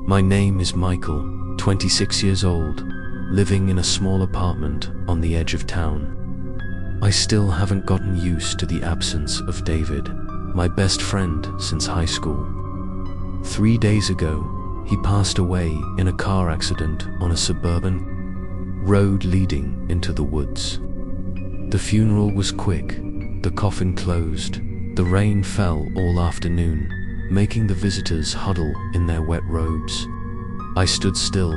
My name is Michael, 26 years old, living in a small apartment on the edge of town. I still haven't gotten used to the absence of David, my best friend since high school. 3 days ago, he passed away in a car accident on a suburban road leading into the woods. The funeral was quick, the coffin closed, the rain fell all afternoon, making the visitors huddle in their wet robes. I stood still,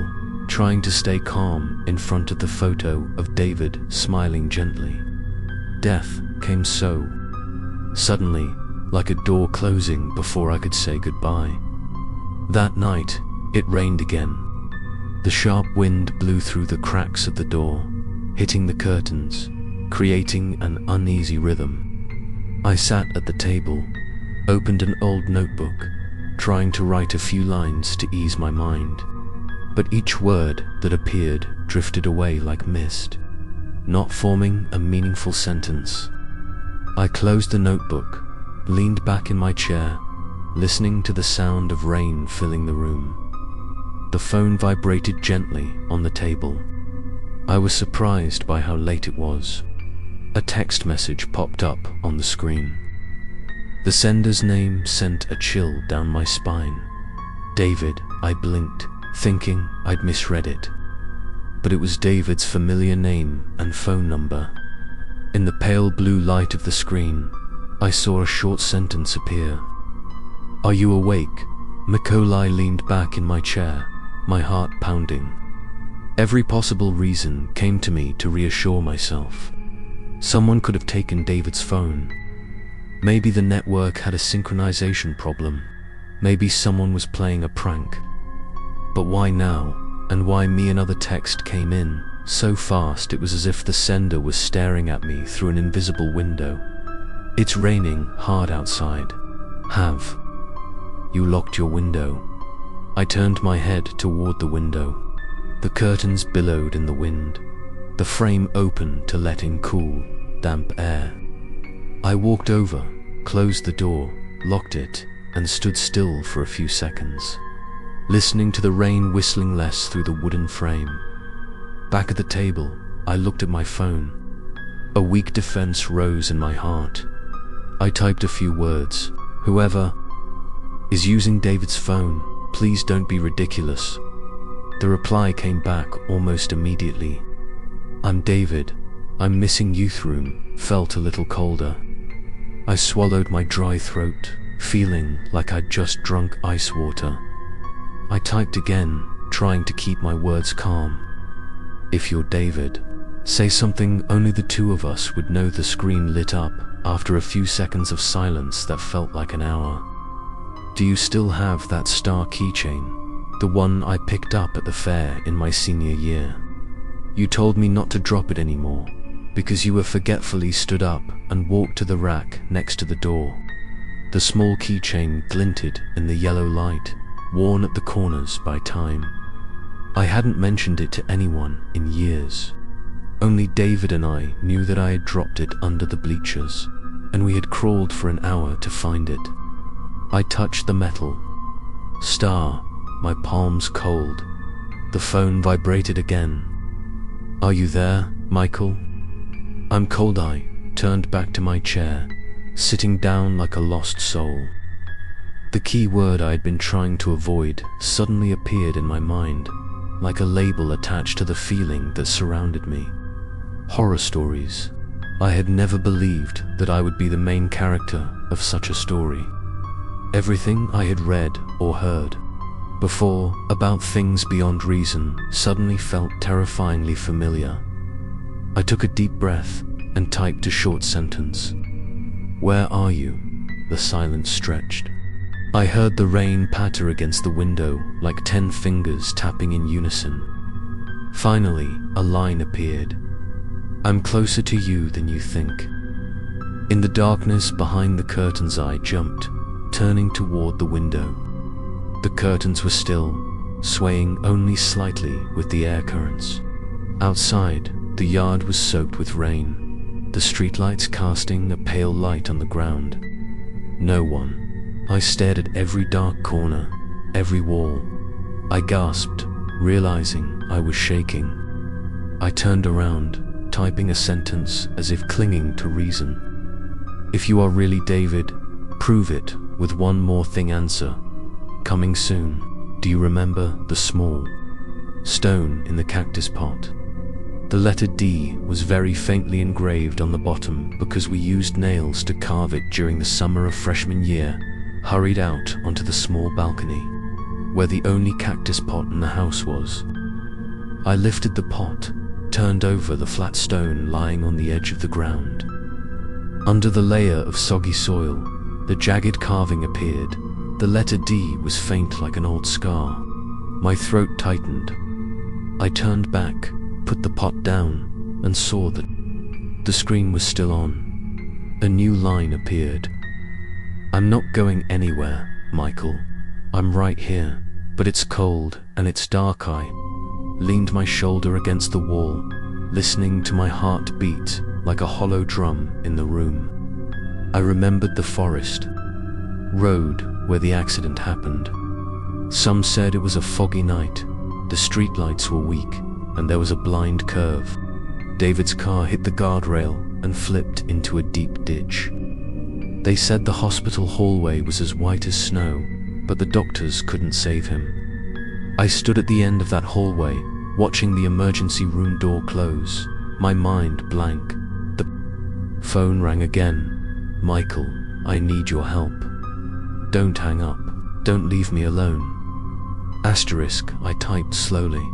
trying to stay calm in front of the photo of David smiling gently. Death came so suddenly, like a door closing before I could say goodbye. That night, it rained again. The sharp wind blew through the cracks of the door, hitting the curtains, creating an uneasy rhythm. I sat at the table, opened an old notebook, trying to write a few lines to ease my mind. But each word that appeared drifted away like mist, not forming a meaningful sentence. I closed the notebook, leaned back in my chair, listening to the sound of rain filling the room. The phone vibrated gently on the table. I was surprised by how late it was. A text message popped up on the screen. The sender's name sent a chill down my spine. David, I blinked, thinking I'd misread it. But it was David's familiar name and phone number. In the pale blue light of the screen, I saw a short sentence appear. "Are you awake?" Macaulay leaned back in my chair, my heart pounding. Every possible reason came to me to reassure myself. Someone could have taken David's phone. Maybe the network had a synchronization problem. Maybe someone was playing a prank. But why now? And why me? Another text came in, so fast it was as if the sender was staring at me through an invisible window. "It's raining hard outside. Have you locked your window?" I turned my head toward the window. The curtains billowed in the wind, the frame open to let in cool, damp air. I walked over, closed the door, locked it, and stood still for a few seconds, listening to the rain whistling less through the wooden frame. Back at the table, I looked at my phone. A weak defense rose in my heart. I typed a few words. "Whoever is using David's phone, please don't be ridiculous." The reply came back almost immediately. "I'm David. I'm missing youth room," felt a little colder. I swallowed my dry throat, feeling like I'd just drunk ice water. I typed again, trying to keep my words calm. "If you're David, say something only the two of us would know." The screen lit up after a few seconds of silence that felt like an hour. "Do you still have that star keychain? The one I picked up at the fair in my senior year? You told me not to drop it anymore, because you were forgetfully stood up and walked to the rack next to the door." The small keychain glinted in the yellow light, worn at the corners by time. I hadn't mentioned it to anyone in years. Only David and I knew that I had dropped it under the bleachers, and we had crawled for an hour to find it. I touched the metal star, my palms cold. The phone vibrated again. "Are you there, Michael?" I'm cold. I turned back to my chair, sitting down like a lost soul. The key word I had been trying to avoid suddenly appeared in my mind, like a label attached to the feeling that surrounded me. Horror stories. I had never believed that I would be the main character of such a story. Everything I had read or heard before about things beyond reason suddenly felt terrifyingly familiar. I took a deep breath and typed a short sentence. "Where are you?" The silence stretched. I heard the rain patter against the window like 10 fingers tapping in unison. Finally, a line appeared. "I'm closer to you than you think." In the darkness behind the curtains I jumped, turning toward the window. The curtains were still, swaying only slightly with the air currents. Outside, the yard was soaked with rain, the streetlights casting a pale light on the ground. No one. I stared at every dark corner, every wall. I gasped, realizing I was shaking. I turned around, typing a sentence as if clinging to reason. "If you are really David, prove it," with one more thing answer. "Coming soon. Do you remember the small stone in the cactus pot?" The letter D was very faintly engraved on the bottom because we used nails to carve it during the summer of freshman year. Hurried out onto the small balcony, where the only cactus pot in the house was. I lifted the pot, turned over the flat stone lying on the edge of the ground. Under the layer of soggy soil, the jagged carving appeared. The letter D was faint like an old scar. My throat tightened. I turned back, put the pot down, and saw that the screen was still on. A new line appeared. "I'm not going anywhere, Michael. I'm right here, but it's cold and it's dark." I leaned my shoulder against the wall, listening to my heart beat like a hollow drum in the room. I remembered the forest road where the accident happened. Some said it was a foggy night, the streetlights were weak, and there was a blind curve. David's car hit the guardrail and flipped into a deep ditch. They said the hospital hallway was as white as snow, but the doctors couldn't save him. I stood at the end of that hallway, watching the emergency room door close, my mind blank. The phone rang again. "Michael, I need your help. Don't hang up. Don't leave me alone." Asterisk, I typed slowly.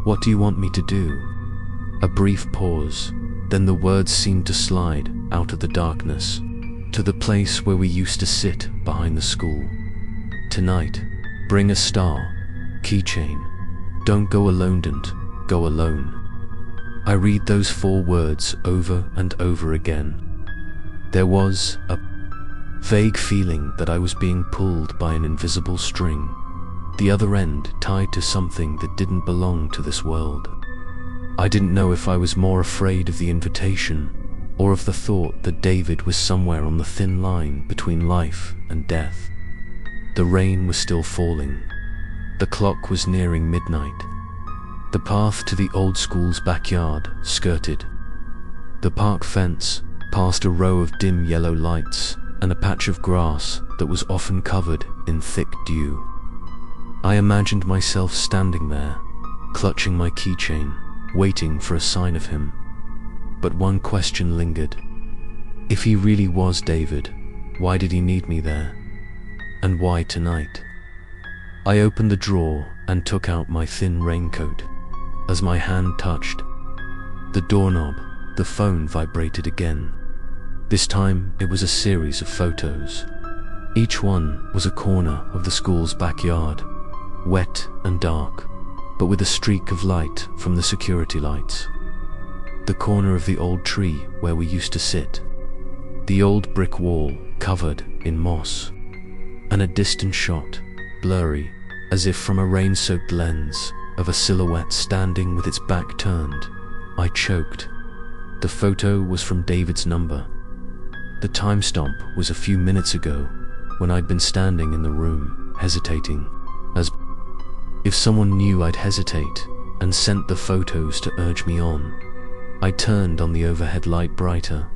"What do you want me to do?" A brief pause, then the words seemed to slide out of the darkness, to the place where we used to sit behind the school. "Tonight, bring a star, keychain. Don't go alone, don't go alone." I read those 4 words over and over again. There was a vague feeling that I was being pulled by an invisible string, the other end tied to something that didn't belong to this world. I didn't know if I was more afraid of the invitation or of the thought that David was somewhere on the thin line between life and death. The rain was still falling. The clock was nearing midnight. The path to the old school's backyard skirted the park fence, past a row of dim yellow lights and a patch of grass that was often covered in thick dew. I imagined myself standing there, clutching my keychain, waiting for a sign of him. But one question lingered. If he really was David, why did he need me there? And why tonight? I opened the drawer and took out my thin raincoat. As my hand touched the doorknob, the phone vibrated again. This time it was a series of photos. Each one was a corner of the school's backyard, wet and dark, but with a streak of light from the security lights. The corner of the old tree where we used to sit, the old brick wall covered in moss, and a distant shot, blurry, as if from a rain-soaked lens, of a silhouette standing with its back turned. I choked. The photo was from David's number. The timestamp was a few minutes ago, when I'd been standing in the room, hesitating, as if someone knew I'd hesitate and sent the photos to urge me on. I turned on the overhead light brighter,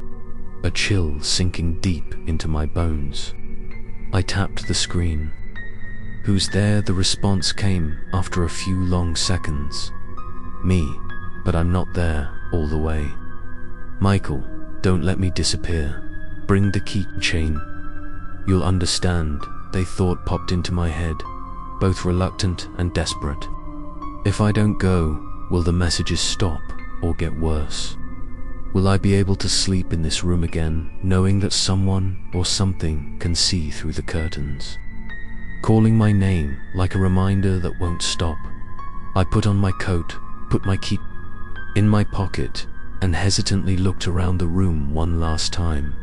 a chill sinking deep into my bones. I tapped the screen. "Who's there?" The response came after a few long seconds. "Me, but I'm not there all the way." "Michael, don't let me disappear. Bring the keychain. You'll understand," they thought popped into my head, both reluctant and desperate. "If I don't go, will the messages stop or get worse? Will I be able to sleep in this room again, knowing that someone or something can see through the curtains?" Calling my name like a reminder that won't stop. I put on my coat, put my key in my pocket, and hesitantly looked around the room one last time.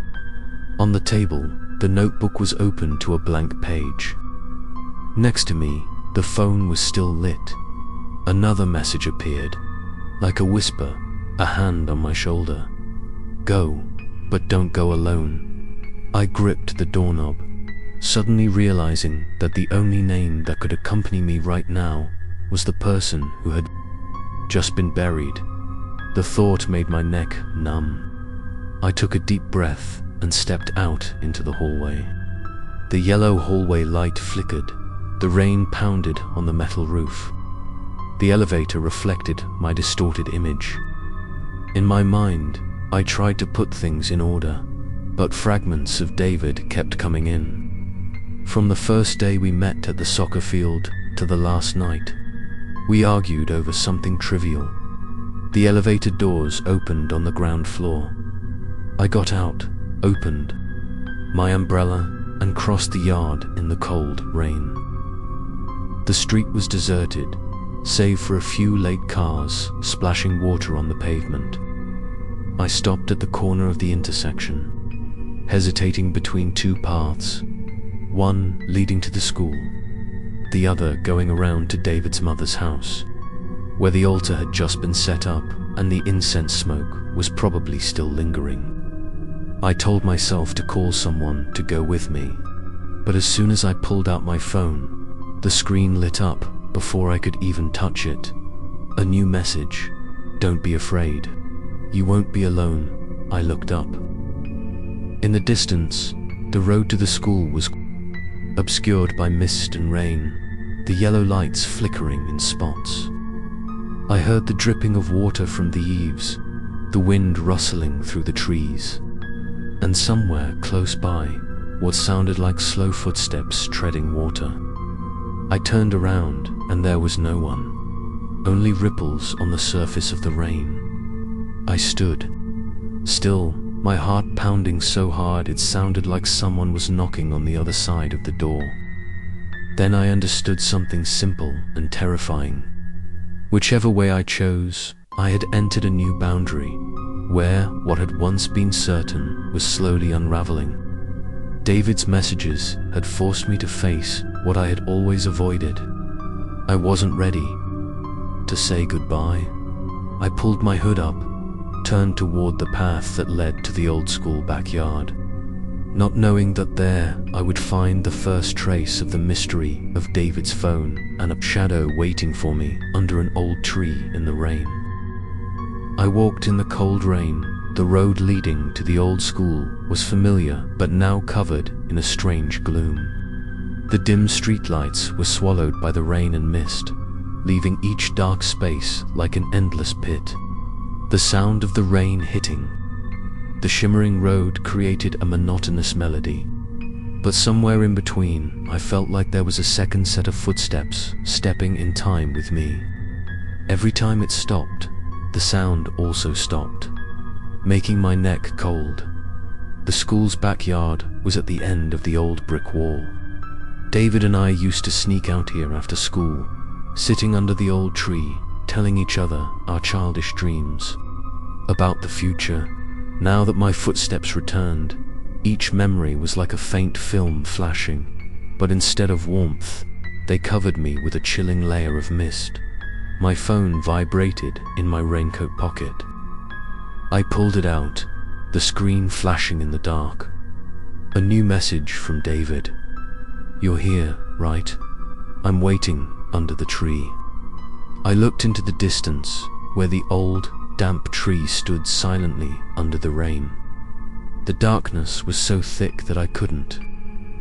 On the table, the notebook was open to a blank page. Next to me, the phone was still lit. Another message appeared, like a whisper, a hand on my shoulder. "Go, but don't go alone." I gripped the doorknob. suddenly realizing that the only name that could accompany me right now was the person who had just been buried. The thought made my neck numb. I took a deep breath and stepped out into the hallway. The yellow hallway light flickered. The rain pounded on the metal roof. The elevator reflected my distorted image. In my mind, I tried to put things in order, but fragments of David kept coming in. From the first day we met at the soccer field to the last night, we argued over something trivial. The elevator doors opened on the ground floor. I got out, opened my umbrella, and crossed the yard in the cold rain. The street was deserted, save for a few late cars splashing water on the pavement. I stopped at the corner of the intersection, hesitating between two paths, one leading to the school, the other going around to David's mother's house, where the altar had just been set up and the incense smoke was probably still lingering. I told myself to call someone to go with me, but as soon as I pulled out my phone, the screen lit up before I could even touch it. A new message: "Don't be afraid. You won't be alone." I looked up. In the distance, the road to the school was obscured by mist and rain, the yellow lights flickering in spots. I heard the dripping of water from the eaves, the wind rustling through the trees, and somewhere close by, what sounded like slow footsteps treading water. I turned around and there was no one, only ripples on the surface of the rain. I stood, still, my heart pounding so hard it sounded like someone was knocking on the other side of the door. Then I understood something simple and terrifying. Whichever way I chose, I had entered a new boundary, where what had once been certain was slowly unraveling. David's messages had forced me to face what I had always avoided. I wasn't ready to say goodbye. I pulled my hood up, turned toward the path that led to the old school backyard, not knowing that there I would find the first trace of the mystery of David's phone and a shadow waiting for me under an old tree in the rain. I walked in the cold rain. The road leading to the old school was familiar, but now covered in a strange gloom. The dim streetlights were swallowed by the rain and mist, leaving each dark space like an endless pit. The sound of the rain hitting the shimmering road created a monotonous melody, but somewhere in between, I felt like there was a second set of footsteps stepping in time with me. Every time it stopped, the sound also stopped, making my neck cold. The school's backyard was at the end of the old brick wall. David and I used to sneak out here after school, sitting under the old tree, telling each other our childish dreams about the future. Now that my footsteps returned, each memory was like a faint film flashing, but instead of warmth, they covered me with a chilling layer of mist. My phone vibrated in my raincoat pocket. I pulled it out, the screen flashing in the dark. A new message from David. "You're here, right? I'm waiting under the tree." I looked into the distance, where the old, damp tree stood silently under the rain. The darkness was so thick that I couldn't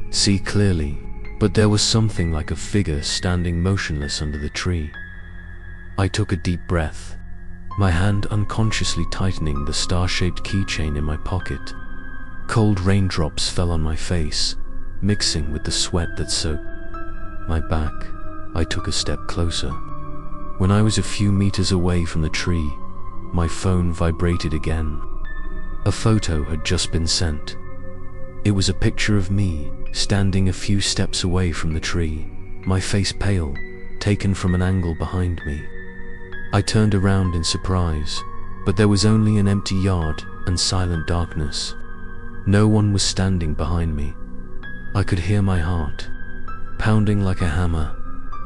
see clearly, but there was something like a figure standing motionless under the tree. I took a deep breath, my hand unconsciously tightening the star-shaped keychain in my pocket. Cold raindrops fell on my face, mixing with the sweat that soaked my back. I took a step closer. When I was a few meters away from the tree, my phone vibrated again. A photo had just been sent. It was a picture of me, standing a few steps away from the tree, my face pale, taken from an angle behind me. I turned around in surprise, but there was only an empty yard and silent darkness. No one was standing behind me. I could hear my heart pounding like a hammer,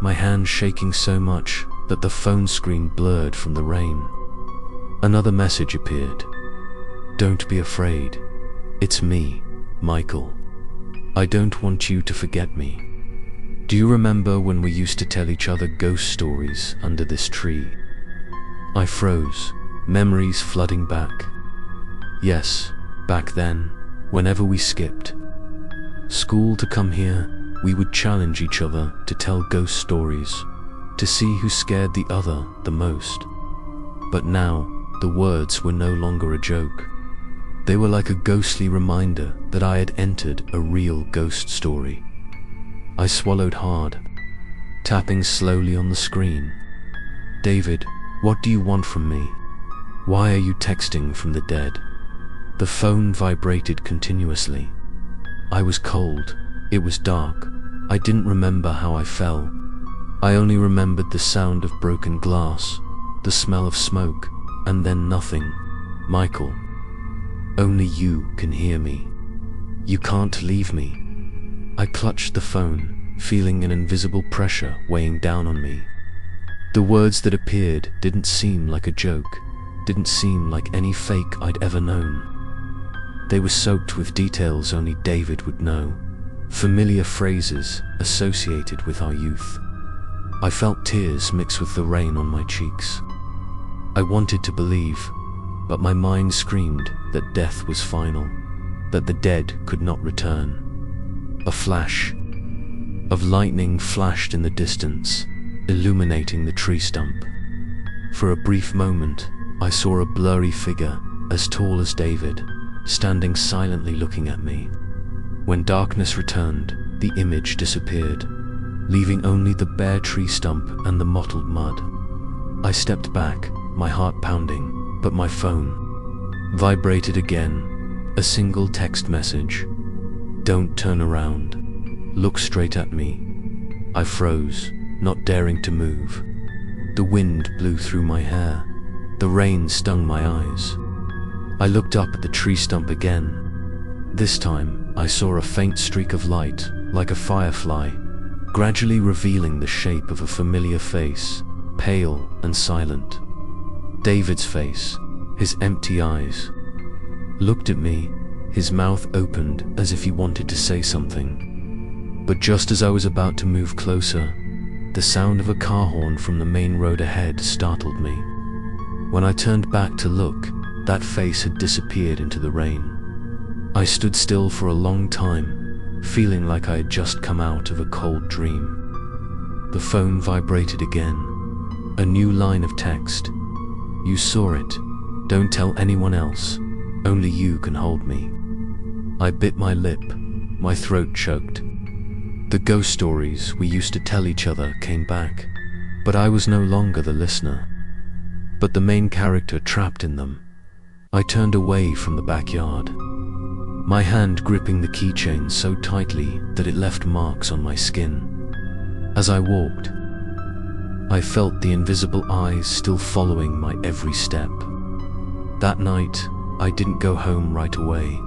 my hand shaking so much that the phone screen blurred from the rain. Another message appeared. "Don't be afraid. It's me, Michael." I don't want you to forget me. Do you remember when we used to tell each other ghost stories under this tree? I froze, memories flooding back. Yes, back then, whenever we skipped school to come here, we would challenge each other to tell ghost stories, to see who scared the other the most. But now, the words were no longer a joke. They were like a ghostly reminder that I had entered a real ghost story. I swallowed hard, tapping slowly on the screen. David, what do you want from me? Why are you texting from the dead? The phone vibrated continuously. I was cold. It was dark. I didn't remember how I fell. I only remembered the sound of broken glass, the smell of smoke, and then nothing. Michael, only you can hear me. You can't leave me. I clutched the phone, feeling an invisible pressure weighing down on me. The words that appeared didn't seem like a joke, didn't seem like any fake I'd ever known. They were soaked with details only David would know, familiar phrases associated with our youth. I felt tears mix with the rain on my cheeks. I wanted to believe, but my mind screamed that death was final, that the dead could not return. A flash of lightning flashed in the distance, illuminating the tree stump. For a brief moment, I saw a blurry figure, as tall as David, standing silently looking at me. When darkness returned, the image disappeared, leaving only the bare tree stump and the mottled mud. I stepped back, my heart pounding, but my phone vibrated again. A single text message. Don't turn around. Look straight at me. I froze, not daring to move. The wind blew through my hair. The rain stung my eyes. I looked up at the tree stump again. This time, I saw a faint streak of light, like a firefly, gradually revealing the shape of a familiar face, pale and silent. David's face, his empty eyes, looked at me, his mouth opened as if he wanted to say something. But just as I was about to move closer, the sound of a car horn from the main road ahead startled me. When I turned back to look, that face had disappeared into the rain. I stood still for a long time, feeling like I had just come out of a cold dream. The phone vibrated again. A new line of text. You saw it. Don't tell anyone else. Only you can hold me. I bit my lip. My throat choked. The ghost stories we used to tell each other came back, but I was no longer the listener, but the main character trapped in them. I turned away from the backyard, my hand gripping the keychain so tightly that it left marks on my skin. As I walked, I felt the invisible eyes still following my every step. That night, I didn't go home right away,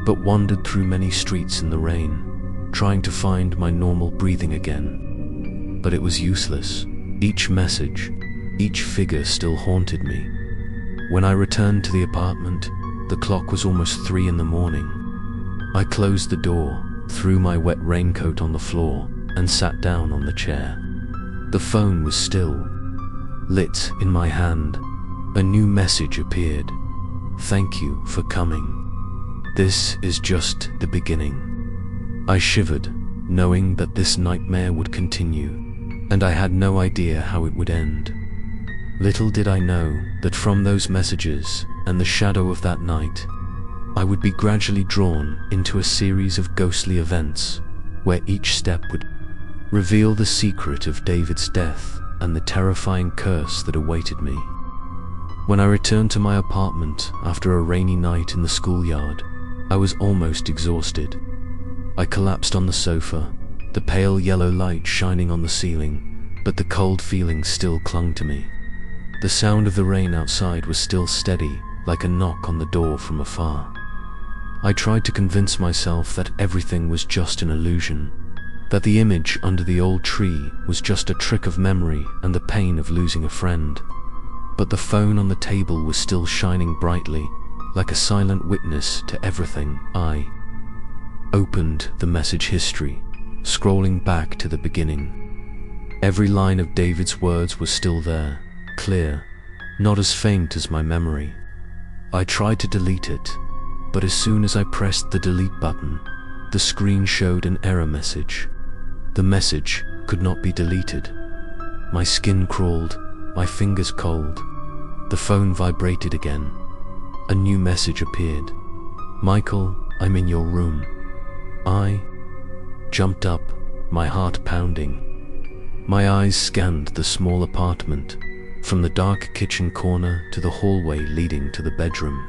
but wandered through many streets in the rain, trying to find my normal breathing again. But it was useless. Each message, each figure still haunted me. When I returned to the apartment, the clock was almost 3 in the morning. I closed the door, threw my wet raincoat on the floor, and sat down on the chair. The phone was still, lit in my hand. A new message appeared. Thank you for coming. This is just the beginning. I shivered, knowing that this nightmare would continue, and I had no idea how it would end. Little did I know that from those messages and the shadow of that night, I would be gradually drawn into a series of ghostly events, where each step would reveal the secret of David's death and the terrifying curse that awaited me. When I returned to my apartment after a rainy night in the schoolyard, I was almost exhausted. I collapsed on the sofa, the pale yellow light shining on the ceiling, but the cold feeling still clung to me. The sound of the rain outside was still steady, like a knock on the door from afar. I tried to convince myself that everything was just an illusion, that the image under the old tree was just a trick of memory and the pain of losing a friend. But the phone on the table was still shining brightly, like a silent witness to everything I opened the message history, scrolling back to the beginning. Every line of David's words was still there, clear, not as faint as my memory. I tried to delete it, but as soon as I pressed the delete button, the screen showed an error message. The message could not be deleted. My skin crawled, my fingers cold. The phone vibrated again. A new message appeared. "Michael, I'm in your room." I jumped up, my heart pounding. My eyes scanned the small apartment, from the dark kitchen corner to the hallway leading to the bedroom.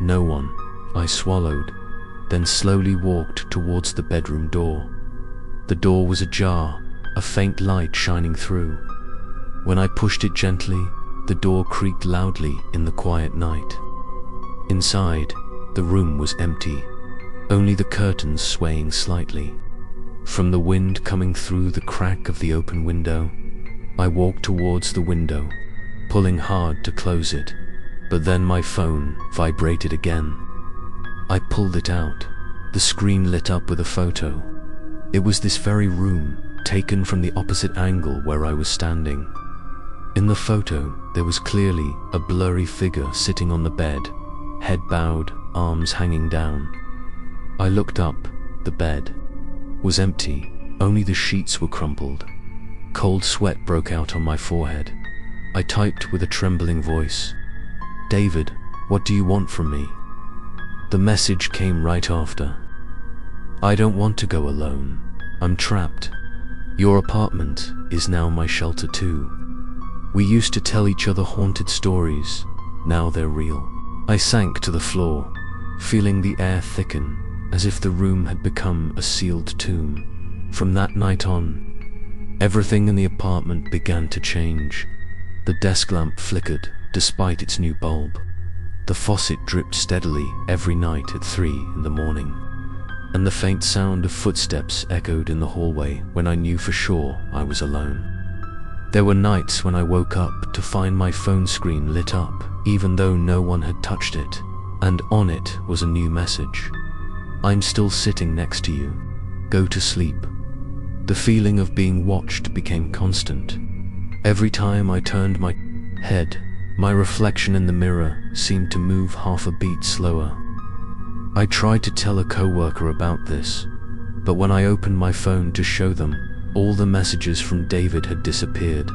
No one. I swallowed, then slowly walked towards the bedroom door. The door was ajar, a faint light shining through. When I pushed it gently, the door creaked loudly in the quiet night. Inside, the room was empty, only the curtains swaying slightly. From the wind coming through the crack of the open window, I walked towards the window, pulling hard to close it, but then my phone vibrated again. I pulled it out. The screen lit up with a photo. It was this very room, taken from the opposite angle where I was standing. In the photo, there was clearly a blurry figure sitting on the bed, head bowed, arms hanging down. I looked up. The bed was empty, only the sheets were crumpled. Cold sweat broke out on my forehead. I typed with a trembling voice, "David, what do you want from me?" The message came right after. "I don't want to go alone. I'm trapped. Your apartment is now my shelter too. We used to tell each other haunted stories. Now they're real." I sank to the floor, feeling the air thicken, as if the room had become a sealed tomb. From that night on, everything in the apartment began to change. The desk lamp flickered despite its new bulb. The faucet dripped steadily every night at 3 in the morning, and the faint sound of footsteps echoed in the hallway when I knew for sure I was alone. There were nights when I woke up to find my phone screen lit up, even though no one had touched it, and on it was a new message. "I'm still sitting next to you. Go to sleep." The feeling of being watched became constant. Every time I turned my head, my reflection in the mirror seemed to move half a beat slower. I tried to tell a coworker about this, but when I opened my phone to show them, all the messages from David had disappeared,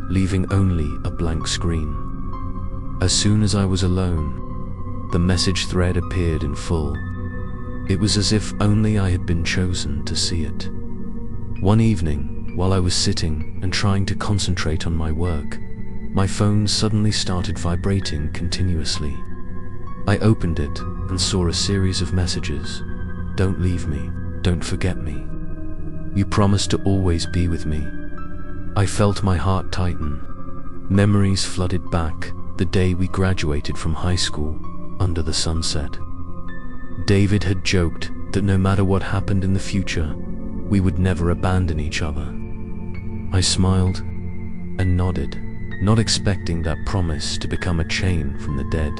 leaving only a blank screen. As soon as I was alone, the message thread appeared in full. It was as if only I had been chosen to see it. One evening, while I was sitting and trying to concentrate on my work, my phone suddenly started vibrating continuously. I opened it and saw a series of messages. "Don't leave me. Don't forget me. You promised to always be with me." I felt my heart tighten. Memories flooded back, the day we graduated from high school, under the sunset. David had joked that no matter what happened in the future, we would never abandon each other. I smiled and nodded, not expecting that promise to become a chain from the dead.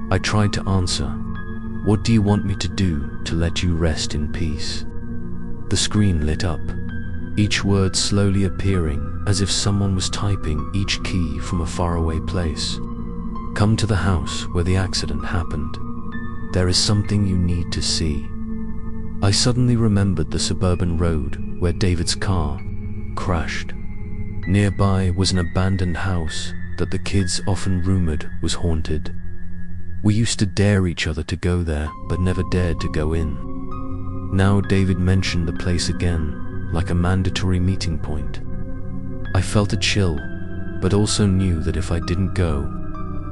I tried to answer, "What do you want me to do to let you rest in peace?" The screen lit up, each word slowly appearing as if someone was typing each key from a faraway place. "Come to the house where the accident happened. There is something you need to see." I suddenly remembered the suburban road where David's car crashed. Nearby was an abandoned house that the kids often rumored was haunted. We used to dare each other to go there, but never dared to go in. Now David mentioned the place again, like a mandatory meeting point. I felt a chill, but also knew that if I didn't go,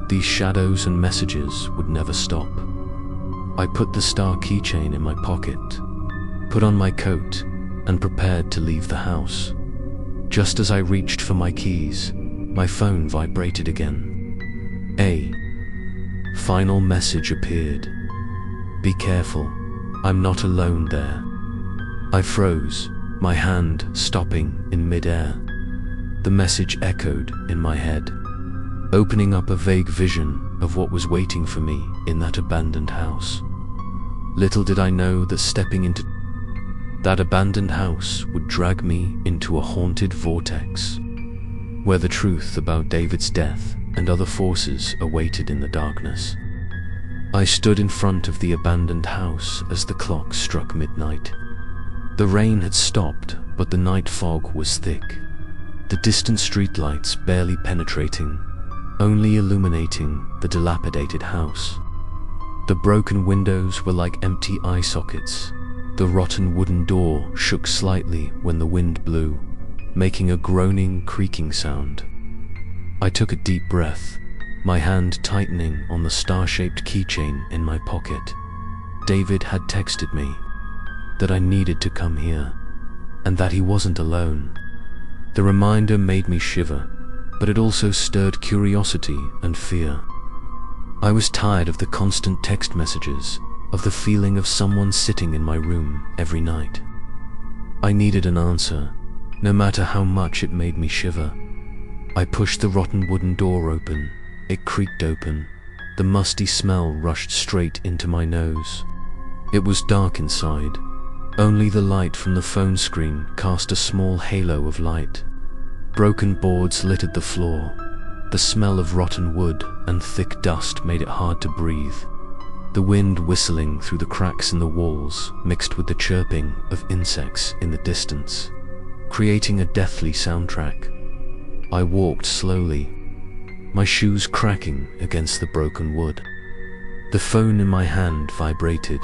these shadows and messages would never stop. I put the star keychain in my pocket, put on my coat, and prepared to leave the house. Just as I reached for my keys, my phone vibrated again. A final message appeared. "Be careful, I'm not alone there." I froze, my hand stopping in mid-air. The message echoed in my head, opening up a vague vision of what was waiting for me in that abandoned house. Little did I know that stepping into that abandoned house would drag me into a haunted vortex, where the truth about David's death and other forces awaited in the darkness. I stood in front of the abandoned house as the clock struck midnight. The rain had stopped, but the night fog was thick, the distant streetlights barely penetrating, only illuminating the dilapidated house. The broken windows were like empty eye sockets. The rotten wooden door shook slightly when the wind blew, making a groaning, creaking sound. I took a deep breath, my hand tightening on the star-shaped keychain in my pocket. David had texted me that I needed to come here, and that he wasn't alone. The reminder made me shiver, but it also stirred curiosity and fear. I was tired of the constant text messages, of the feeling of someone sitting in my room every night. I needed an answer, no matter how much it made me shiver. I pushed the rotten wooden door open. It creaked open. The musty smell rushed straight into my nose. It was dark inside. Only the light from the phone screen cast a small halo of light. Broken boards littered the floor. The smell of rotten wood and thick dust made it hard to breathe. The wind whistling through the cracks in the walls mixed with the chirping of insects in the distance, creating a deathly soundtrack. I walked slowly, my shoes cracking against the broken wood. The phone in my hand vibrated.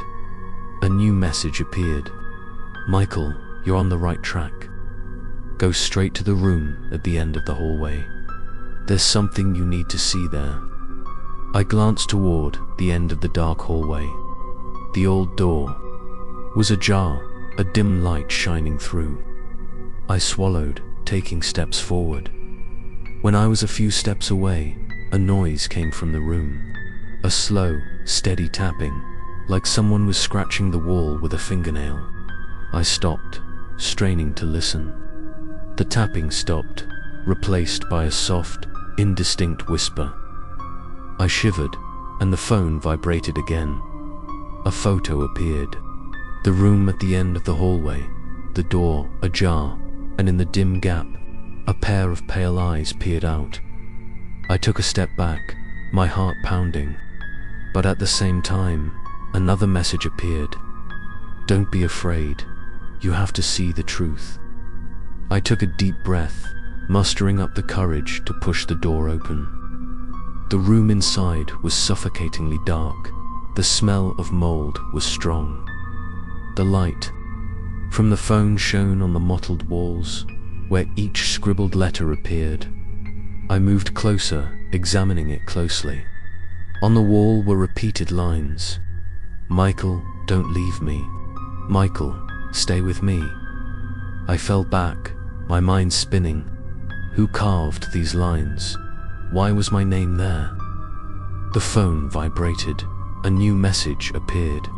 A new message appeared. "Michael, you're on the right track. Go straight to the room at the end of the hallway. There's something you need to see there." I glanced toward the end of the dark hallway. The old door was ajar, a dim light shining through. I swallowed, taking steps forward. When I was a few steps away, a noise came from the room. A slow, steady tapping, like someone was scratching the wall with a fingernail. I stopped, straining to listen. The tapping stopped, replaced by a soft, indistinct whisper. I shivered, and the phone vibrated again. A photo appeared. The room at the end of the hallway, the door ajar, and in the dim gap, a pair of pale eyes peered out. I took a step back, my heart pounding. But at the same time, another message appeared. "Don't be afraid. You have to see the truth." I took a deep breath, mustering up the courage to push the door open. The room inside was suffocatingly dark. The smell of mold was strong. The light from the phone shone on the mottled walls, where each scribbled letter appeared. I moved closer, examining it closely. On the wall were repeated lines. "Michael, don't leave me. Michael, stay with me." I fell back, my mind spinning. Who carved these lines? Why was my name there? The phone vibrated. A new message appeared.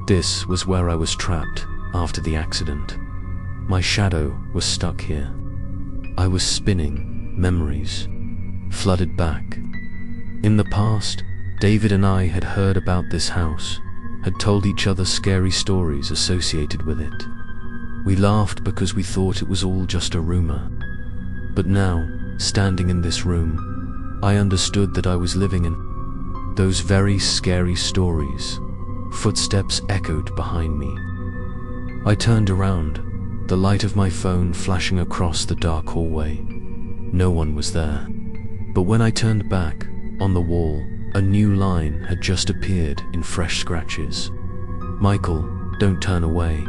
This was where I was trapped after the accident. My shadow was stuck here. I was spinning, memories flooded back. In the past, David and I had heard about this house, had told each other scary stories associated with it. We laughed because we thought it was all just a rumor. But now, standing in this room, I understood that I was living in those very scary stories. Footsteps echoed behind me. I turned around, the light of my phone flashing across the dark hallway. No one was there. But when I turned back, on the wall, a new line had just appeared in fresh scratches. "Michael, don't turn away."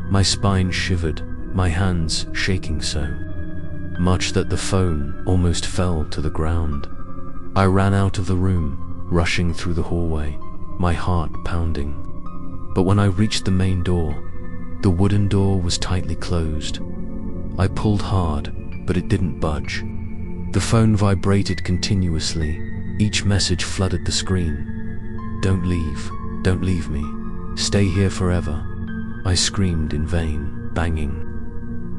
My spine shivered, my hands shaking so much that the phone almost fell to the ground. I ran out of the room, rushing through the hallway, my heart pounding. But when I reached the main door, the wooden door was tightly closed. I pulled hard, but it didn't budge. The phone vibrated continuously. Each message flooded the screen. "Don't leave me. Stay here forever." I screamed in vain, banging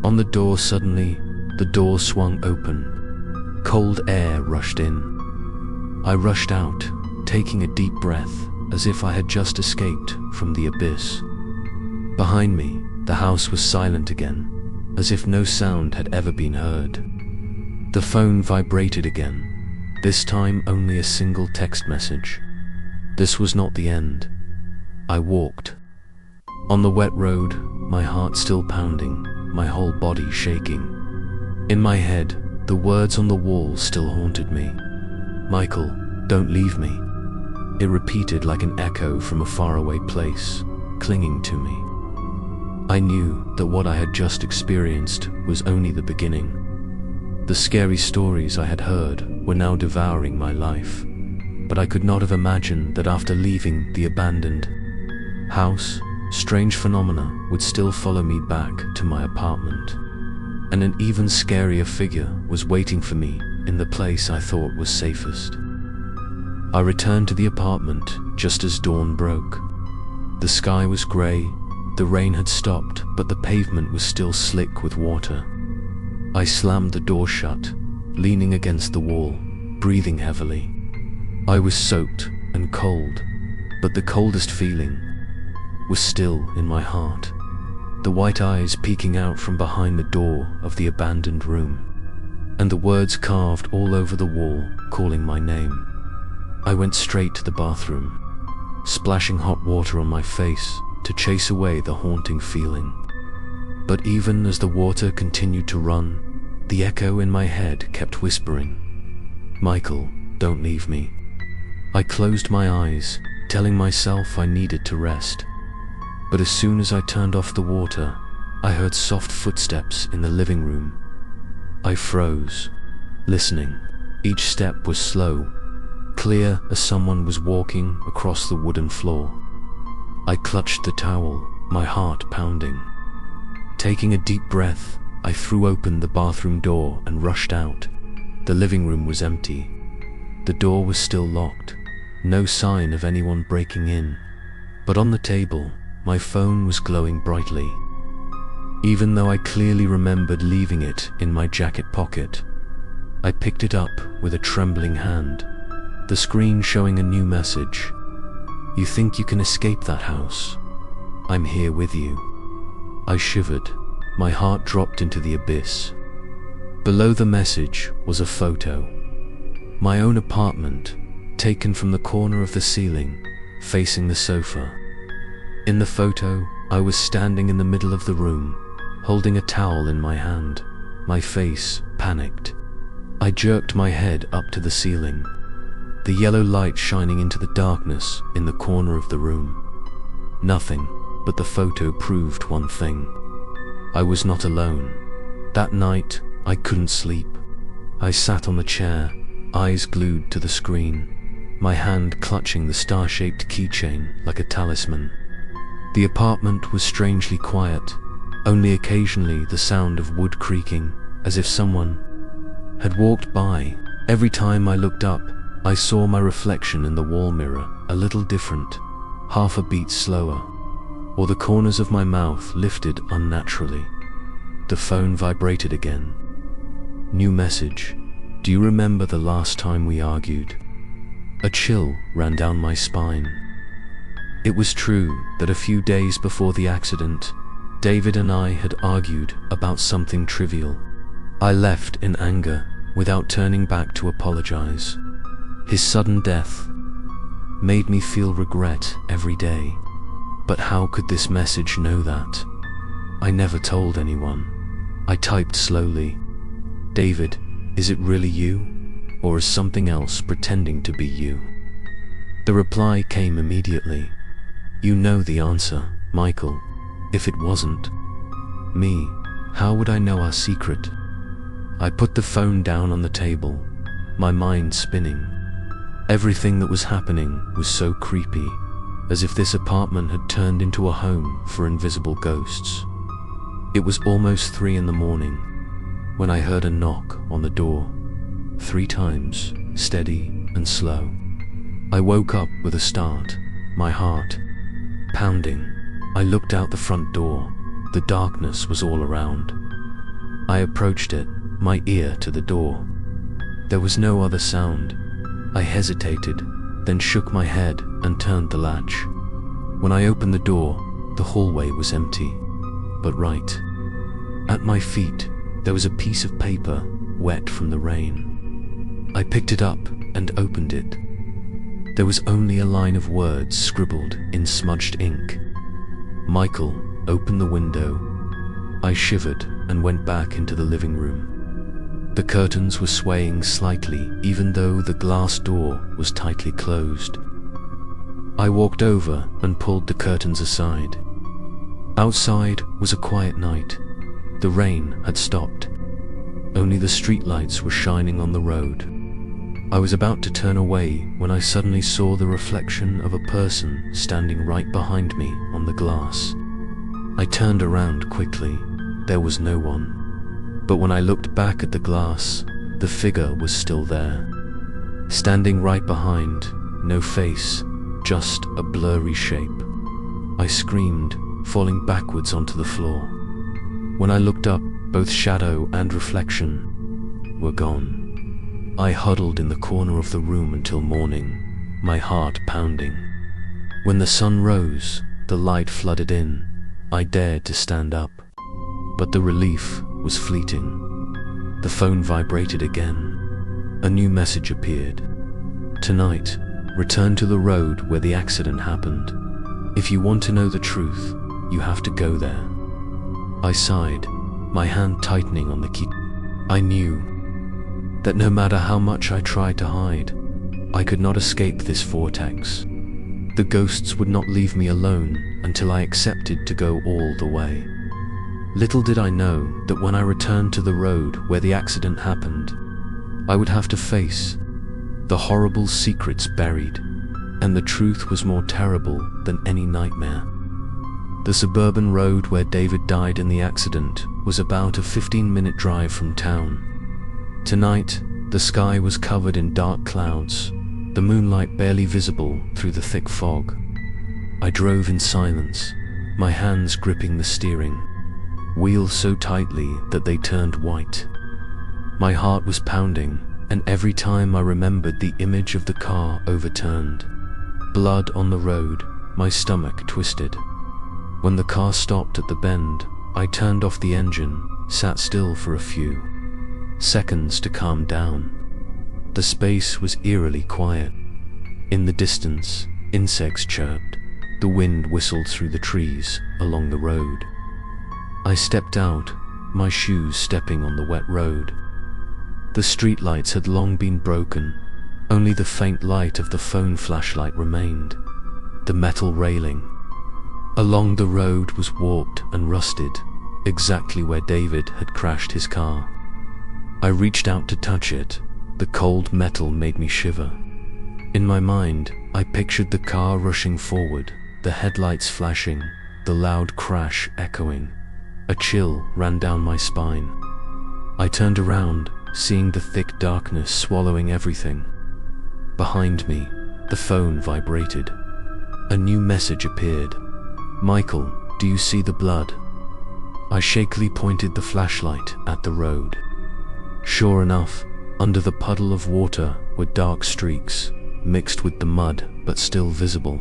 on the door. Suddenly, the door swung open. Cold air rushed in. I rushed out, taking a deep breath, as if I had just escaped from the abyss. Behind me, the house was silent again, as if no sound had ever been heard. The phone vibrated again, this time only a single text message. This was not the end. I walked. On the wet road, my heart still pounding, my whole body shaking. In my head, the words on the wall still haunted me. "Michael, don't leave me." It repeated like an echo from a faraway place, clinging to me. I knew that what I had just experienced was only the beginning. The scary stories I had heard were now devouring my life, but I could not have imagined that after leaving the abandoned house, strange phenomena would still follow me back to my apartment. And an even scarier figure was waiting for me in the place I thought was safest. I returned to the apartment just as dawn broke. The sky was grey, the rain had stopped, but the pavement was still slick with water. I slammed the door shut, leaning against the wall, breathing heavily. I was soaked and cold, but the coldest feeling was still in my heart. The white eyes peeking out from behind the door of the abandoned room, and the words carved all over the wall calling my name. I went straight to the bathroom, splashing hot water on my face to chase away the haunting feeling. But even as the water continued to run, the echo in my head kept whispering, "Michael, don't leave me." I closed my eyes, telling myself I needed to rest. But as soon as I turned off the water, I heard soft footsteps in the living room. I froze, listening. Each step was slow, clear as someone was walking across the wooden floor. I clutched the towel, my heart pounding. Taking a deep breath, I threw open the bathroom door and rushed out. The living room was empty. The door was still locked, no sign of anyone breaking in. But on the table, my phone was glowing brightly. Even though I clearly remembered leaving it in my jacket pocket, I picked it up with a trembling hand, the screen showing a new message. "You think you can escape that house? I'm here with you." I shivered. My heart dropped into the abyss. Below the message was a photo. My own apartment, taken from the corner of the ceiling, facing the sofa. In the photo, I was standing in the middle of the room, holding a towel in my hand, my face panicked. I jerked my head up to the ceiling, the yellow light shining into the darkness in the corner of the room. Nothing, but the photo proved one thing. I was not alone. That night, I couldn't sleep. I sat on the chair, eyes glued to the screen, my hand clutching the star-shaped keychain like a talisman. The apartment was strangely quiet, only occasionally the sound of wood creaking, as if someone had walked by. Every time I looked up, I saw my reflection in the wall mirror, a little different, half a beat slower, or the corners of my mouth lifted unnaturally. The phone vibrated again. New message. "Do you remember the last time we argued?" A chill ran down my spine. It was true that a few days before the accident, David and I had argued about something trivial. I left in anger, without turning back to apologize. His sudden death made me feel regret every day. But how could this message know that? I never told anyone. I typed slowly, "David, is it really you? Or is something else pretending to be you?" The reply came immediately. "You know the answer, Michael. If it wasn't me, how would I know our secret?" I put the phone down on the table, my mind spinning. Everything that was happening was so creepy, as if this apartment had turned into a home for invisible ghosts. It was almost 3 in the morning when I heard a knock on the door, 3 times, steady and slow. I woke up with a start, my heart pounding. I looked out the front door. The darkness was all around. I approached it, my ear to the door. There was no other sound. I hesitated, then shook my head and turned the latch. When I opened the door, the hallway was empty. But right at my feet, there was a piece of paper, wet from the rain. I picked it up and opened it. There was only a line of words scribbled in smudged ink. "Michael, open the window." I shivered and went back into the living room. The curtains were swaying slightly, even though the glass door was tightly closed. I walked over and pulled the curtains aside. Outside was a quiet night. The rain had stopped. Only the streetlights were shining on the road. I was about to turn away when I suddenly saw the reflection of a person standing right behind me on the glass. I turned around quickly. There was no one. But when I looked back at the glass, the figure was still there. Standing right behind, no face, just a blurry shape. I screamed, falling backwards onto the floor. When I looked up, both shadow and reflection were gone. I huddled in the corner of the room until morning, my heart pounding. When the sun rose, the light flooded in. I dared to stand up, but the relief was fleeting. The phone vibrated again. A new message appeared. "Tonight, return to the road where the accident happened. If you want to know the truth, you have to go there." I sighed, my hand tightening on the key. I knew that no matter how much I tried to hide, I could not escape this vortex. The ghosts would not leave me alone until I accepted to go all the way. Little did I know that when I returned to the road where the accident happened, I would have to face the horrible secrets buried, and the truth was more terrible than any nightmare. The suburban road where David died in the accident was about a 15-minute drive from town. Tonight, the sky was covered in dark clouds, the moonlight barely visible through the thick fog. I drove in silence, my hands gripping the steering wheel so tightly that they turned white. My heart was pounding, and every time I remembered the image of the car overturned, blood on the road, my stomach twisted. When the car stopped at the bend, I turned off the engine, sat still for a few seconds to calm down. The space was eerily quiet. In the distance, insects chirped. The wind whistled through the trees along the road. I stepped out, my shoes stepping on the wet road. The streetlights had long been broken. Only the faint light of the phone flashlight remained. The metal railing along the road was warped and rusted, exactly where David had crashed his car. I reached out to touch it. The cold metal made me shiver. In my mind, I pictured the car rushing forward, the headlights flashing, the loud crash echoing. A chill ran down my spine. I turned around, seeing the thick darkness swallowing everything. Behind me, the phone vibrated. A new message appeared. "Michael, do you see the blood?" I shakily pointed the flashlight at the road. Sure enough, under the puddle of water were dark streaks, mixed with the mud but still visible.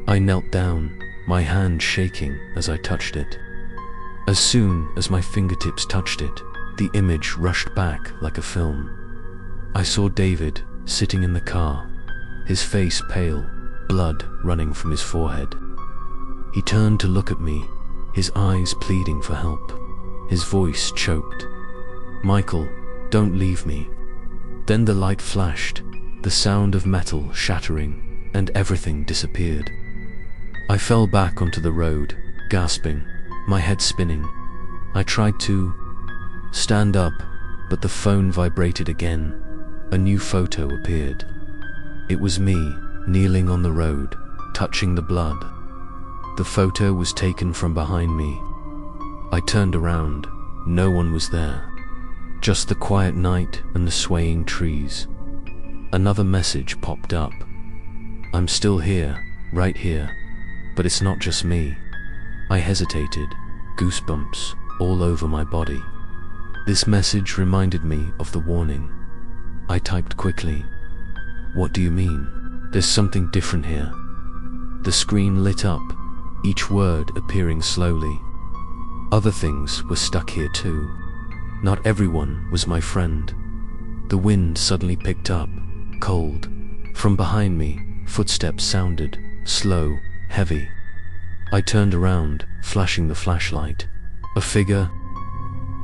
I knelt down, my hand shaking as I touched it. As soon as my fingertips touched it, the image rushed back like a film. I saw David sitting in the car, his face pale, blood running from his forehead. He turned to look at me, his eyes pleading for help. His voice choked. "Michael, don't leave me." Then the light flashed, the sound of metal shattering, and everything disappeared. I fell back onto the road, gasping, my head spinning. I tried to stand up, but the phone vibrated again. A new photo appeared. It was me, kneeling on the road, touching the blood. The photo was taken from behind me. I turned around. No one was there. Just the quiet night and the swaying trees. Another message popped up. "I'm still here, right here, but it's not just me." I hesitated, goosebumps all over my body. This message reminded me of the warning. I typed quickly. "What do you mean?" There's something different here. The screen lit up, each word appearing slowly. Other things were stuck here too. Not everyone was my friend. The wind suddenly picked up, cold. From behind me, footsteps sounded, slow, heavy. I turned around, flashing the flashlight. A figure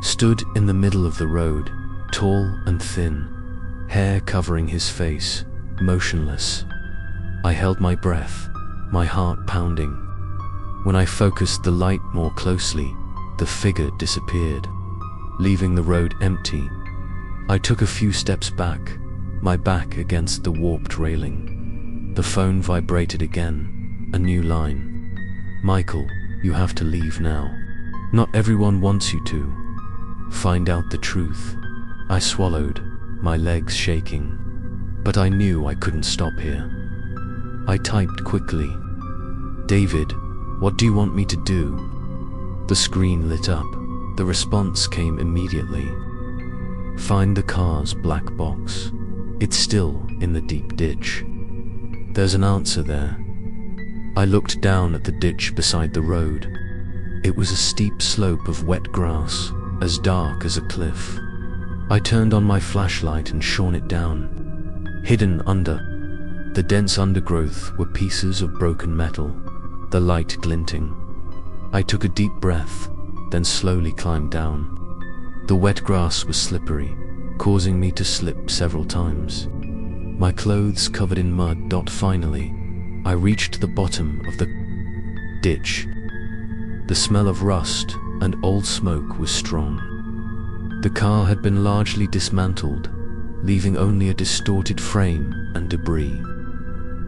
stood in the middle of the road, tall and thin, hair covering his face, motionless. I held my breath, my heart pounding. When I focused the light more closely, the figure disappeared, leaving the road empty. I took a few steps back, my back against the warped railing. The phone vibrated again, a new line. "Michael, you have to leave now. Not everyone wants you to. Find out the truth." I swallowed, my legs shaking. But I knew I couldn't stop here. I typed quickly. "David, what do you want me to do?" The screen lit up. The response came immediately. "Find the car's black box. It's still in the deep ditch." There's an answer there. I looked down at the ditch beside the road. It was a steep slope of wet grass, as dark as a cliff. I turned on my flashlight and shone it down. Hidden under the dense undergrowth were pieces of broken metal, the light glinting. I took a deep breath, then slowly climbed down. The wet grass was slippery, causing me to slip several times. My clothes covered in mud. Finally, I reached the bottom of the ditch. The smell of rust and old smoke was strong. The car had been largely dismantled, leaving only a distorted frame and debris.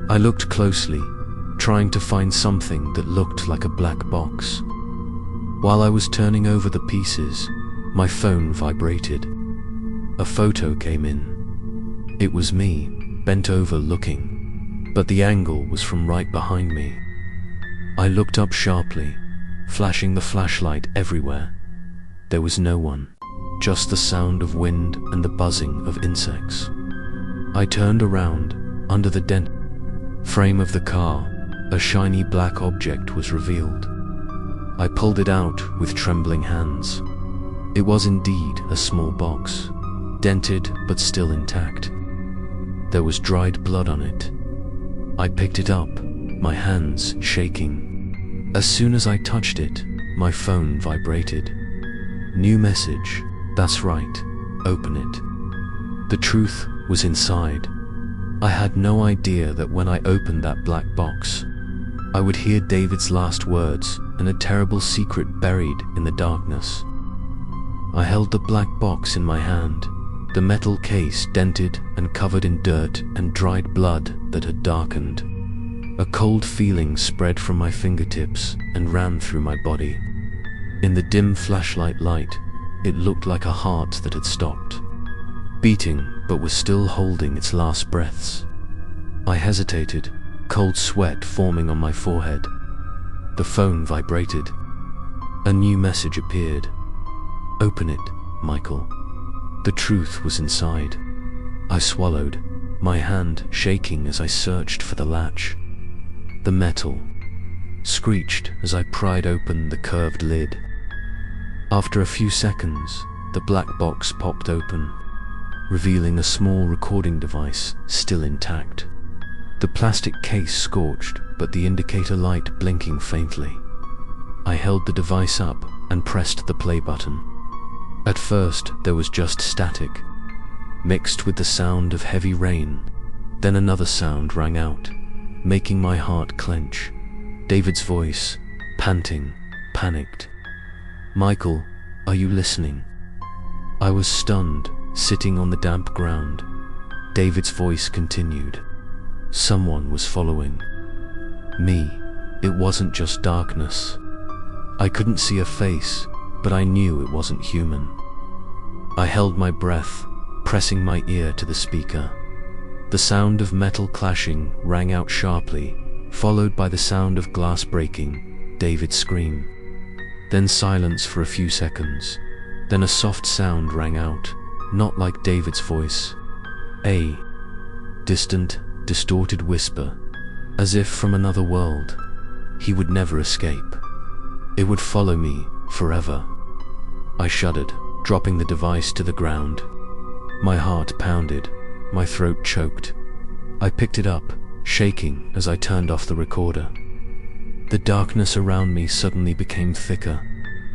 I looked closely, trying to find something that looked like a black box. While I was turning over the pieces, my phone vibrated. A photo came in. It was me, bent over looking, but the angle was from right behind me. I looked up sharply, flashing the flashlight everywhere. There was no one, just the sound of wind and the buzzing of insects. I turned around. Under the dent frame of the car, a shiny black object was revealed. I pulled it out with trembling hands. It was indeed a small box, dented but still intact. There was dried blood on it. I picked it up, my hands shaking. As soon as I touched it, my phone vibrated. New message. "That's right. Open it." The truth was inside. I had no idea that when I opened that black box, I would hear David's last words and a terrible secret buried in the darkness. I held the black box in my hand, the metal case dented and covered in dirt and dried blood that had darkened. A cold feeling spread from my fingertips and ran through my body. In the dim flashlight light, it looked like a heart that had stopped beating but was still holding its last breaths. I hesitated, cold sweat forming on my forehead. The phone vibrated. A new message appeared. "Open it, Michael." The truth was inside. I swallowed, my hand shaking as I searched for the latch. The metal screeched as I pried open the curved lid. After a few seconds, the black box popped open, revealing a small recording device still intact. The plastic case scorched, but the indicator light blinking faintly. I held the device up and pressed the play button. At first, there was just static, mixed with the sound of heavy rain. Then another sound rang out, making my heart clench. David's voice, panting, panicked. "Michael, are you listening?" I was stunned, sitting on the damp ground. David's voice continued. Someone was following me. It wasn't just darkness. I couldn't see a face, but I knew it wasn't human. I held my breath, pressing my ear to the speaker. The sound of metal clashing rang out sharply, followed by the sound of glass breaking, David's scream. Then silence for a few seconds. Then a soft sound rang out, not like David's voice. A distant, distorted whisper, as if from another world. He would never escape. It would follow me forever. I shuddered, dropping the device to the ground. My heart pounded, my throat choked. I picked it up, shaking as I turned off the recorder. The darkness around me suddenly became thicker,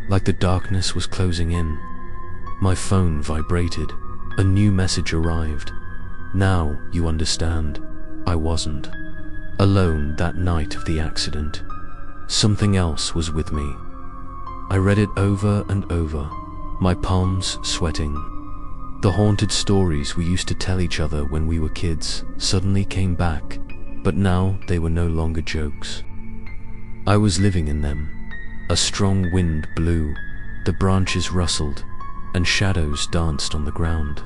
like the darkness was closing in. My phone vibrated. A new message arrived. Now you understand. I wasn't alone that night of the accident. Something else was with me. I read it over and over, my palms sweating. The haunted stories we used to tell each other when we were kids suddenly came back, but now they were no longer jokes. I was living in them. A strong wind blew, the branches rustled, and shadows danced on the ground.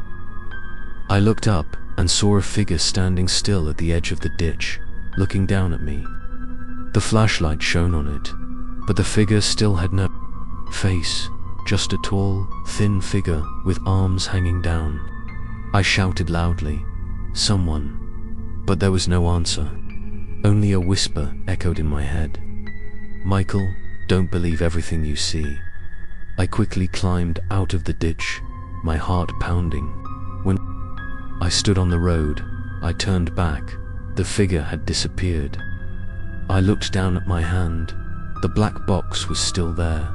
I looked up and saw a figure standing still at the edge of the ditch, looking down at me. The flashlight shone on it, but the figure still had no face, just a tall, thin figure with arms hanging down. I shouted loudly, "Someone," but there was no answer. Only a whisper echoed in my head. "Michael, don't believe everything you see." I quickly climbed out of the ditch, my heart pounding. When I stood on the road, I turned back. The figure had disappeared. I looked down at my hand. The black box was still there,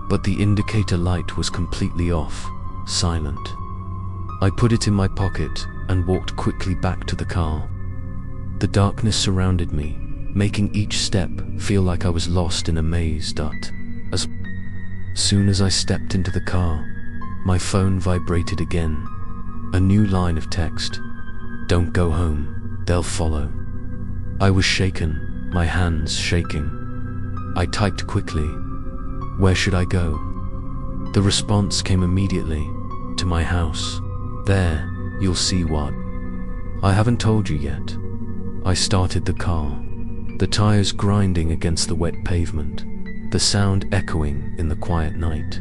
but the indicator light was completely off, silent. I put it in my pocket and walked quickly back to the car. The darkness surrounded me, making each step feel like I was lost in a maze. As soon as I stepped into the car, my phone vibrated again. A new line of text. "Don't go home, they'll follow." I was shaken, my hands shaking. I typed quickly, "Where should I go?" The response came immediately, "To my house. There, you'll see what I haven't told you yet." I started the car, the tires grinding against the wet pavement, the sound echoing in the quiet night.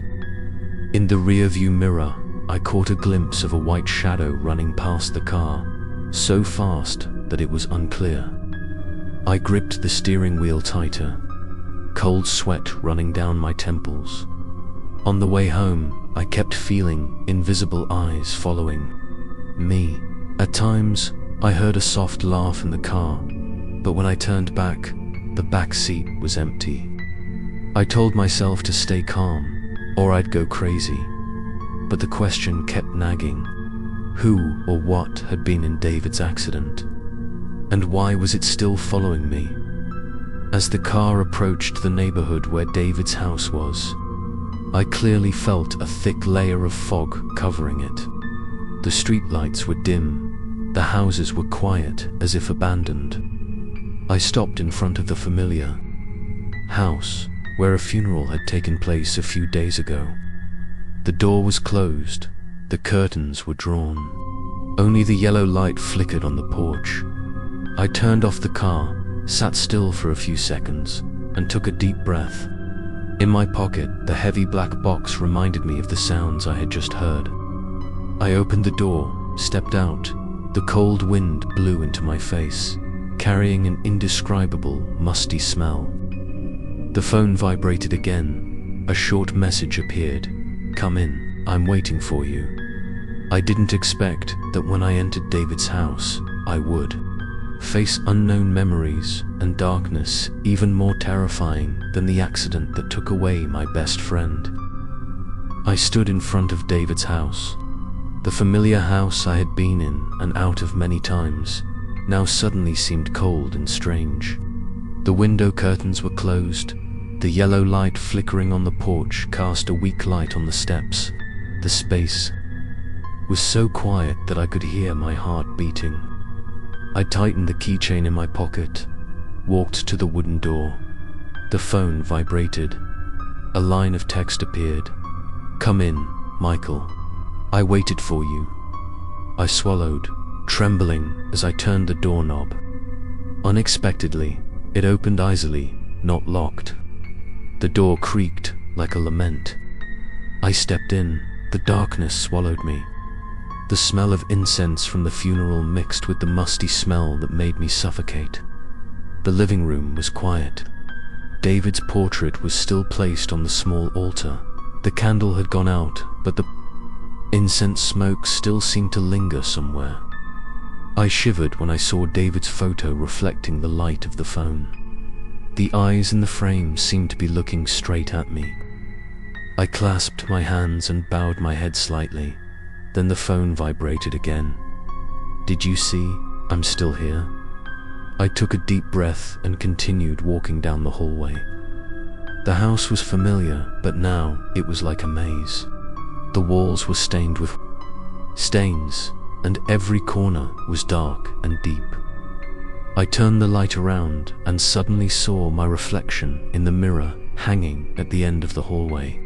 In the rearview mirror, I caught a glimpse of a white shadow running past the car, so fast that it was unclear. I gripped the steering wheel tighter, cold sweat running down my temples. On the way home, I kept feeling invisible eyes following me. At times, I heard a soft laugh in the car, but when I turned back, the back seat was empty. I told myself to stay calm, or I'd go crazy. But the question kept nagging. Who or what had been in David's accident? And why was it still following me? As the car approached the neighborhood where David's house was, I clearly felt a thick layer of fog covering it. The streetlights were dim, the houses were quiet as if abandoned. I stopped in front of the familiar house where a funeral had taken place a few days ago. The door was closed, the curtains were drawn. Only the yellow light flickered on the porch. I turned off the car, sat still for a few seconds, and took a deep breath. In my pocket, the heavy black box reminded me of the sounds I had just heard. I opened the door, stepped out. The cold wind blew into my face, carrying an indescribable, musty smell. The phone vibrated again. A short message appeared. "Come in, I'm waiting for you." I didn't expect that when I entered David's house, I would face unknown memories and darkness even more terrifying than the accident that took away my best friend. I stood in front of David's house. The familiar house I had been in and out of many times now suddenly seemed cold and strange. The window curtains were closed. The yellow light flickering on the porch cast a weak light on the steps. The space was so quiet that I could hear my heart beating. I tightened the keychain in my pocket, walked to the wooden door. The phone vibrated. A line of text appeared. "Come in, Michael. I waited for you." I swallowed, trembling as I turned the doorknob. Unexpectedly, it opened easily, not locked. The door creaked like a lament. I stepped in. The darkness swallowed me. The smell of incense from the funeral mixed with the musty smell that made me suffocate. The living room was quiet. David's portrait was still placed on the small altar. The candle had gone out, but the incense smoke still seemed to linger somewhere. I shivered when I saw David's photo reflecting the light of the phone. The eyes in the frame seemed to be looking straight at me. I clasped my hands and bowed my head slightly. Then the phone vibrated again. "Did you see? I'm still here." I took a deep breath and continued walking down the hallway. The house was familiar, but now it was like a maze. The walls were stained with stains, and every corner was dark and deep. I turned the light around and suddenly saw my reflection in the mirror hanging at the end of the hallway.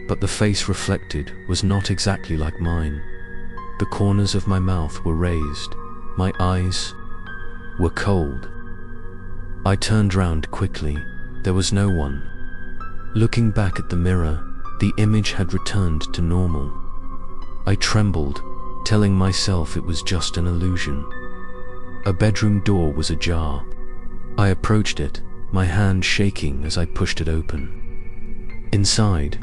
But the face reflected was not exactly like mine. The corners of my mouth were raised. My eyes were cold. I turned round quickly. There was no one. Looking back at the mirror, the image had returned to normal. I trembled, telling myself it was just an illusion. A bedroom door was ajar. I approached it, my hand shaking as I pushed it open. Inside,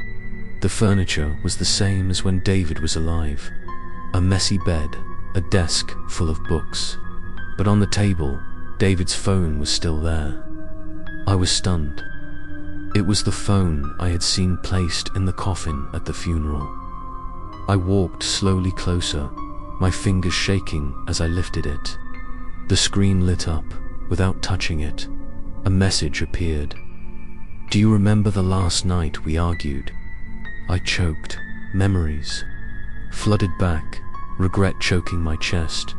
the furniture was the same as when David was alive. A messy bed, a desk full of books. But on the table, David's phone was still there. I was stunned. It was the phone I had seen placed in the coffin at the funeral. I walked slowly closer, my fingers shaking as I lifted it. The screen lit up. Without touching it, a message appeared. "Do you remember the last night we argued?" I choked. Memories flooded back, regret choking my chest.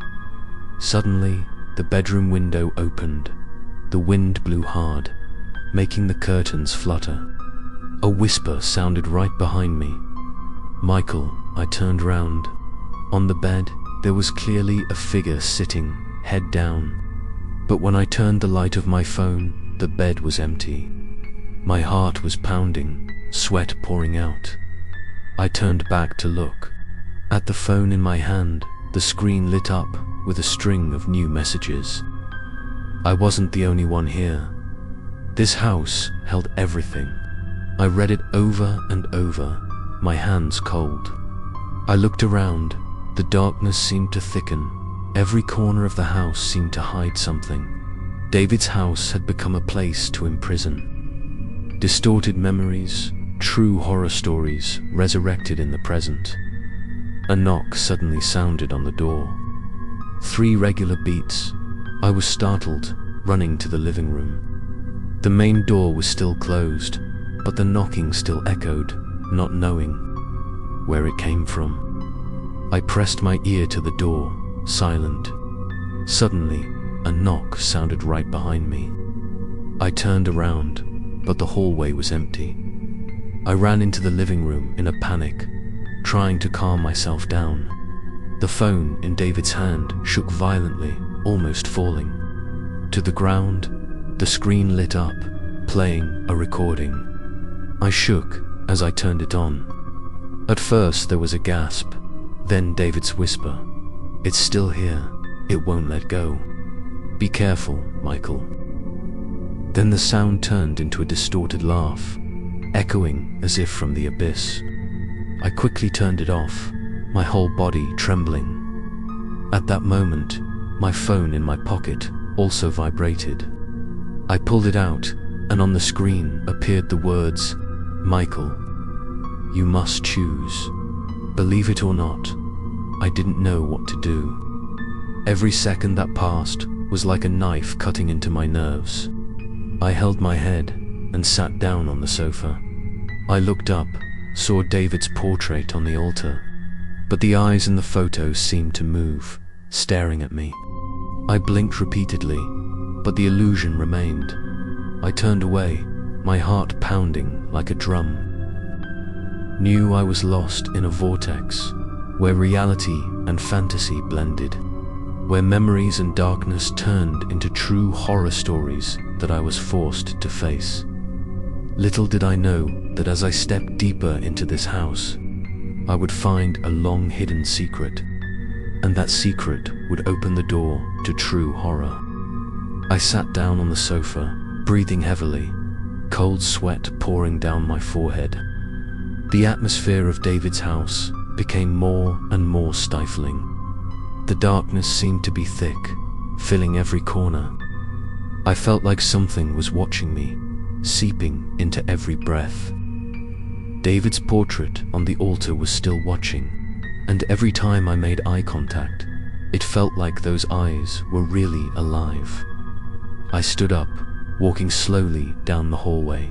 Suddenly, the bedroom window opened. The wind blew hard, making the curtains flutter. A whisper sounded right behind me. "Michael." I turned round. On the bed, there was clearly a figure sitting, head down. But when I turned the light of my phone, the bed was empty. My heart was pounding, sweat pouring out. I turned back to look. At the phone in my hand, the screen lit up with a string of new messages. I wasn't the only one here. This house held everything. I read it over and over, my hands cold. I looked around. The darkness seemed to thicken. Every corner of the house seemed to hide something. David's house had become a place to imprison. Distorted memories, true horror stories resurrected in the present. A knock suddenly sounded on the door. 3 regular beats. I was startled, running to the living room. The main door was still closed, but the knocking still echoed, not knowing where it came from. I pressed my ear to the door, silent. Suddenly, a knock sounded right behind me. I turned around, but the hallway was empty. I ran into the living room in a panic, trying to calm myself down. The phone in David's hand shook violently, almost falling. To the ground, the screen lit up, playing a recording. I shook as I turned it on. At first there was a gasp, then David's whisper. "It's still here. It won't let go. Be careful, Michael." Then the sound turned into a distorted laugh, echoing as if from the abyss. I quickly turned it off, my whole body trembling. At that moment, my phone in my pocket also vibrated. I pulled it out, and on the screen appeared the words, "Michael, you must choose." Believe it or not, I didn't know what to do. Every second that passed was like a knife cutting into my nerves. I held my head and sat down on the sofa. I looked up, saw David's portrait on the altar, but the eyes in the photo seemed to move, staring at me. I blinked repeatedly, but the illusion remained. I turned away, my heart pounding like a drum. Knew I was lost in a vortex, where reality and fantasy blended, where memories and darkness turned into true horror stories that I was forced to face. Little did I know that as I stepped deeper into this house, I would find a long-hidden secret, and that secret would open the door to true horror. I sat down on the sofa, breathing heavily, cold sweat pouring down my forehead. The atmosphere of David's house became more and more stifling. The darkness seemed to be thick, filling every corner. I felt like something was watching me, seeping into every breath. David's portrait on the altar was still watching, and every time I made eye contact, it felt like those eyes were really alive. I stood up, walking slowly down the hallway.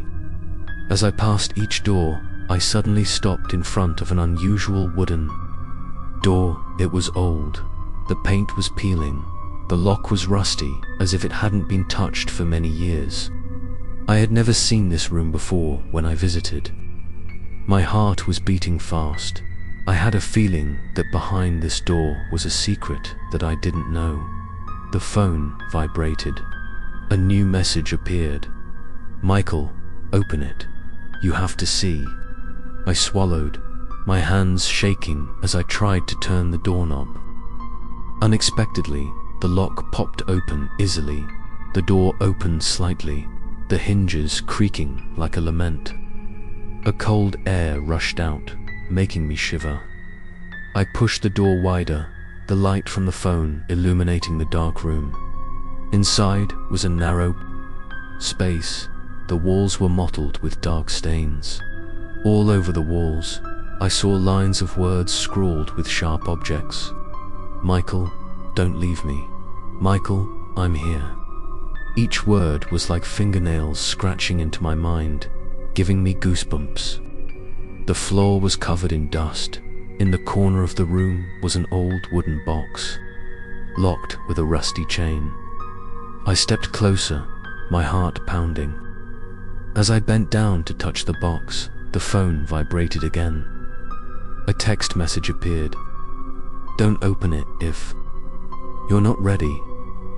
As I passed each door, I suddenly stopped in front of an unusual wooden door. It was old. The paint was peeling. The lock was rusty, as if it hadn't been touched for many years. I had never seen this room before when I visited. My heart was beating fast. I had a feeling that behind this door was a secret that I didn't know. The phone vibrated. A new message appeared. "Michael, open it. You have to see." I swallowed, my hands shaking as I tried to turn the doorknob. Unexpectedly, the lock popped open easily. The door opened slightly, the hinges creaking like a lament. A cold air rushed out, making me shiver. I pushed the door wider, the light from the phone illuminating the dark room. Inside was a narrow space. The walls were mottled with dark stains. All over the walls, I saw lines of words scrawled with sharp objects. "Michael, don't leave me. Michael, I'm here." Each word was like fingernails scratching into my mind, giving me goosebumps. The floor was covered in dust. In the corner of the room was an old wooden box, locked with a rusty chain. I stepped closer, my heart pounding. As I bent down to touch the box, the phone vibrated again. A text message appeared. "Don't open it if you're not ready."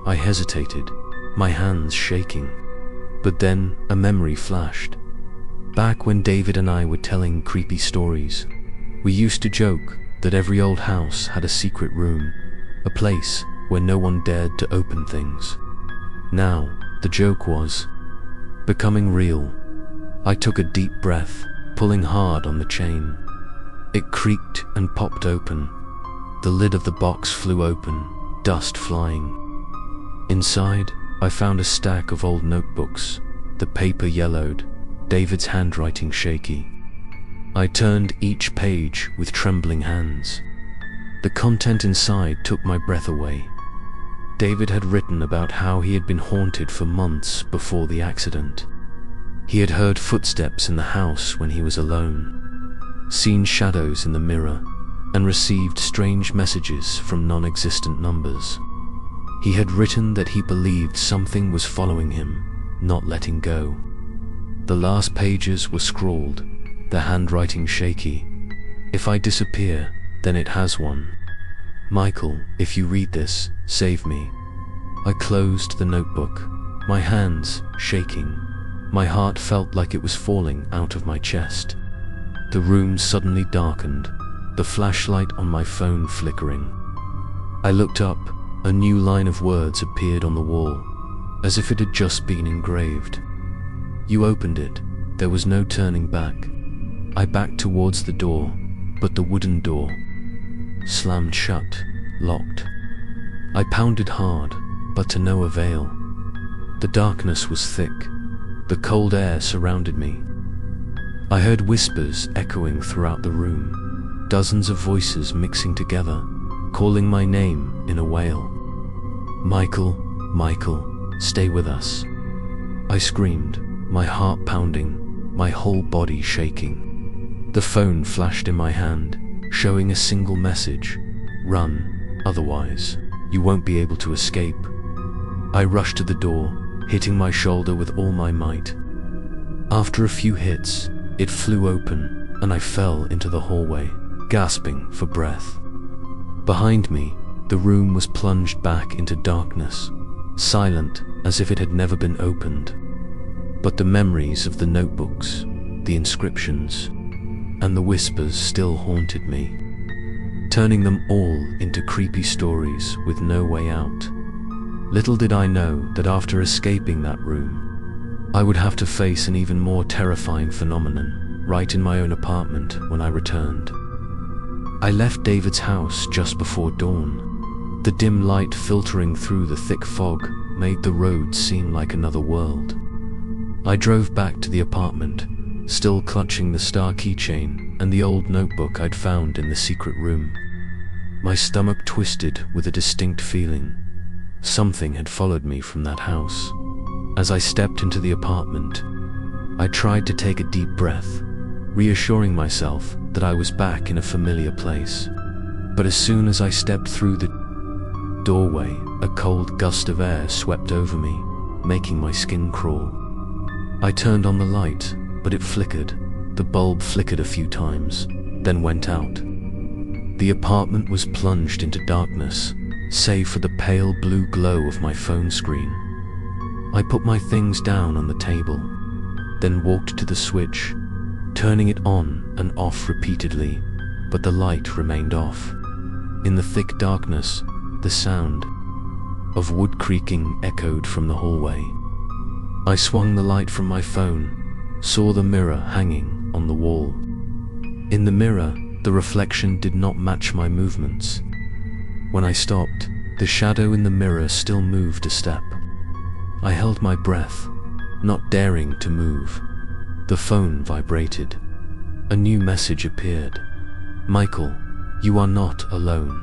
I hesitated, my hands shaking. But then a memory flashed. Back when David and I were telling creepy stories, we used to joke that every old house had a secret room, a place where no one dared to open things. Now, the joke was becoming real. I took a deep breath, pulling hard on the chain. It creaked and popped open. The lid of the box flew open, dust flying. Inside, I found a stack of old notebooks, the paper yellowed, David's handwriting shaky. I turned each page with trembling hands. The content inside took my breath away. David had written about how he had been haunted for months before the accident. He had heard footsteps in the house when he was alone, seen shadows in the mirror, and received strange messages from non-existent numbers. He had written that he believed something was following him, not letting go. The last pages were scrawled, the handwriting shaky. "If I disappear, then it has one. Michael, if you read this, save me." I closed the notebook, my hands shaking. My heart felt like it was falling out of my chest. The room suddenly darkened, the flashlight on my phone flickering. I looked up, a new line of words appeared on the wall, as if it had just been engraved. "You opened it, there was no turning back." I backed towards the door, but the wooden door slammed shut, locked. I pounded hard, but to no avail. The darkness was thick. The cold air surrounded me. I heard whispers echoing throughout the room, dozens of voices mixing together, calling my name in a wail. "Michael, Michael, stay with us." I screamed, my heart pounding, my whole body shaking. The phone flashed in my hand, showing a single message: "Run, otherwise, you won't be able to escape." I rushed to the door, hitting my shoulder with all my might. After a few hits, it flew open, and I fell into the hallway, gasping for breath. Behind me, the room was plunged back into darkness, silent as if it had never been opened. But the memories of the notebooks, the inscriptions, and the whispers still haunted me. turning them all into creepy stories with no way out. Little did I know that after escaping that room, I would have to face an even more terrifying phenomenon right in my own apartment when I returned. I left David's house just before dawn. The dim light filtering through the thick fog made the road seem like another world. I drove back to the apartment, still clutching the star keychain and the old notebook I'd found in the secret room. My stomach twisted with a distinct feeling. Something had followed me from that house. As I stepped into the apartment, I tried to take a deep breath, reassuring myself that I was back in a familiar place. But as soon as I stepped through the doorway, a cold gust of air swept over me, making my skin crawl. I turned on the light, but it flickered. The bulb flickered a few times, then went out. The apartment was plunged into darkness, save for the pale blue glow of my phone screen. I put my things down on the table, then walked to the switch, turning it on and off repeatedly, but the light remained off. In the thick darkness, the sound of wood creaking echoed from the hallway. I swung the light from my phone, saw the mirror hanging on the wall. In the mirror, the reflection did not match my movements. When I stopped, the shadow in the mirror still moved a step. I held my breath, not daring to move. The phone vibrated. A new message appeared. "Michael, you are not alone."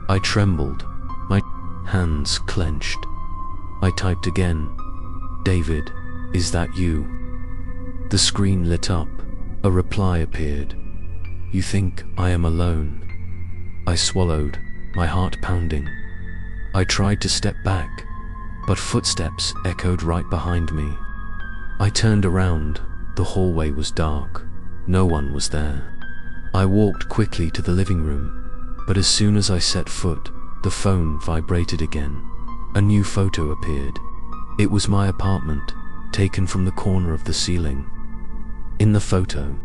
I trembled, my hands clenched. I typed again, "David, is that you?" The screen lit up. A reply appeared. "You think I am alone?" I swallowed, my heart pounding. I tried to step back, but footsteps echoed right behind me. I turned around. The hallway was dark. No one was there. I walked quickly to the living room, but as soon as I set foot, the phone vibrated again. A new photo appeared. It was my apartment, taken from the corner of the ceiling. In the photo,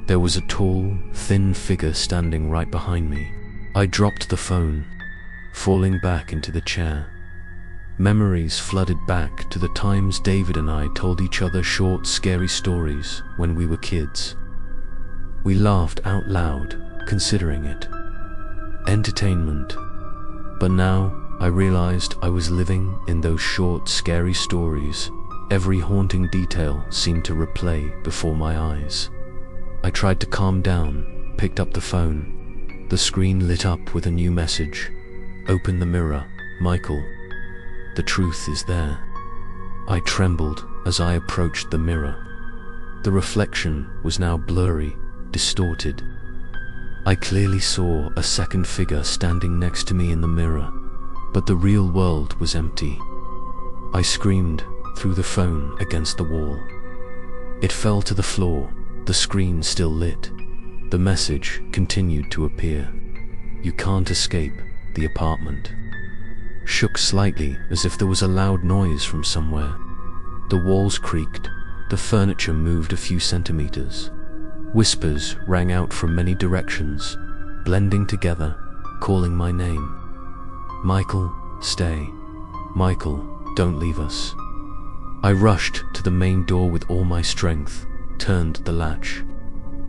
there was a tall, thin figure standing right behind me. I dropped the phone, falling back into the chair. Memories flooded back to the times David and I told each other short, scary stories when we were kids. We laughed out loud, considering it entertainment. But now I realized I was living in those short, scary stories. Every haunting detail seemed to replay before my eyes. I tried to calm down, picked up the phone. The screen lit up with a new message. "Open the mirror, Michael. The truth is there." I trembled as I approached the mirror. The reflection was now blurry, distorted. I clearly saw a second figure standing next to me in the mirror, but the real world was empty. I screamed, threw the phone against the wall. It fell to the floor, the screen still lit. The message continued to appear. "You can't escape the apartment." Shook slightly as if there was a loud noise from somewhere. The walls creaked, the furniture moved a few centimeters. Whispers rang out from many directions, blending together, calling my name. "Michael, stay. Michael, don't leave us." I rushed to the main door with all my strength, turned the latch.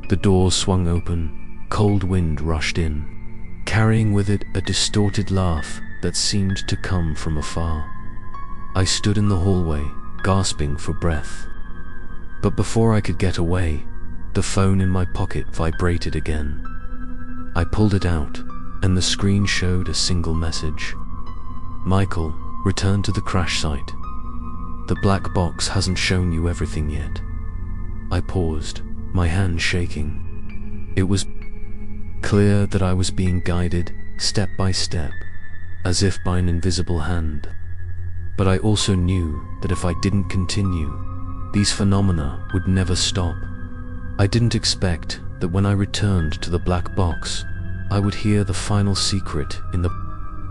The door swung open, cold wind rushed in, carrying with it a distorted laugh that seemed to come from afar. I stood in the hallway, gasping for breath. But before I could get away, the phone in my pocket vibrated again. I pulled it out, and the screen showed a single message. "Michael, return to the crash site. The black box hasn't shown you everything yet." I paused, my hand shaking. It was clear that I was being guided step by step, as if by an invisible hand. But I also knew that if I didn't continue, these phenomena would never stop. I didn't expect that when I returned to the black box, I would hear the final secret in the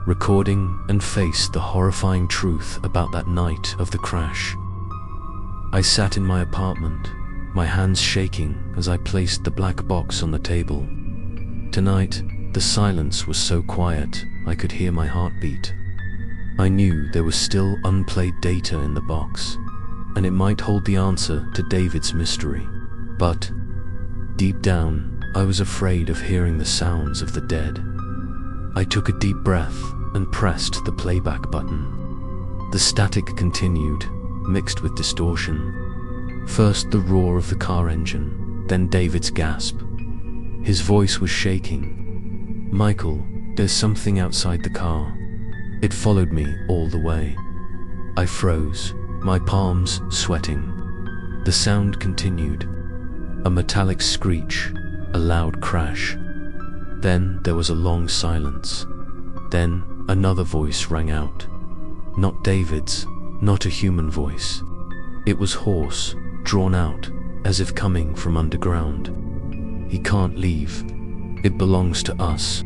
recording and face the horrifying truth about that night of the crash. I sat in my apartment, my hands shaking as I placed the black box on the table. Tonight, The silence was so quiet, I could hear my heartbeat. I knew there was still unplayed data in the box, and it might hold the answer to David's mystery. But deep down, I was afraid of hearing the sounds of the dead. I took a deep breath and pressed the playback button. The static continued, mixed with distortion. First the roar of the car engine, then David's gasp. His voice was shaking. "Michael, there's something outside the car." It followed me all the way. I froze, my palms sweating. The sound continued. A metallic screech, a loud crash. Then there was a long silence. Then another voice rang out. Not David's, not a human voice. It was hoarse, drawn out, as if coming from underground. "He can't leave. It belongs to us."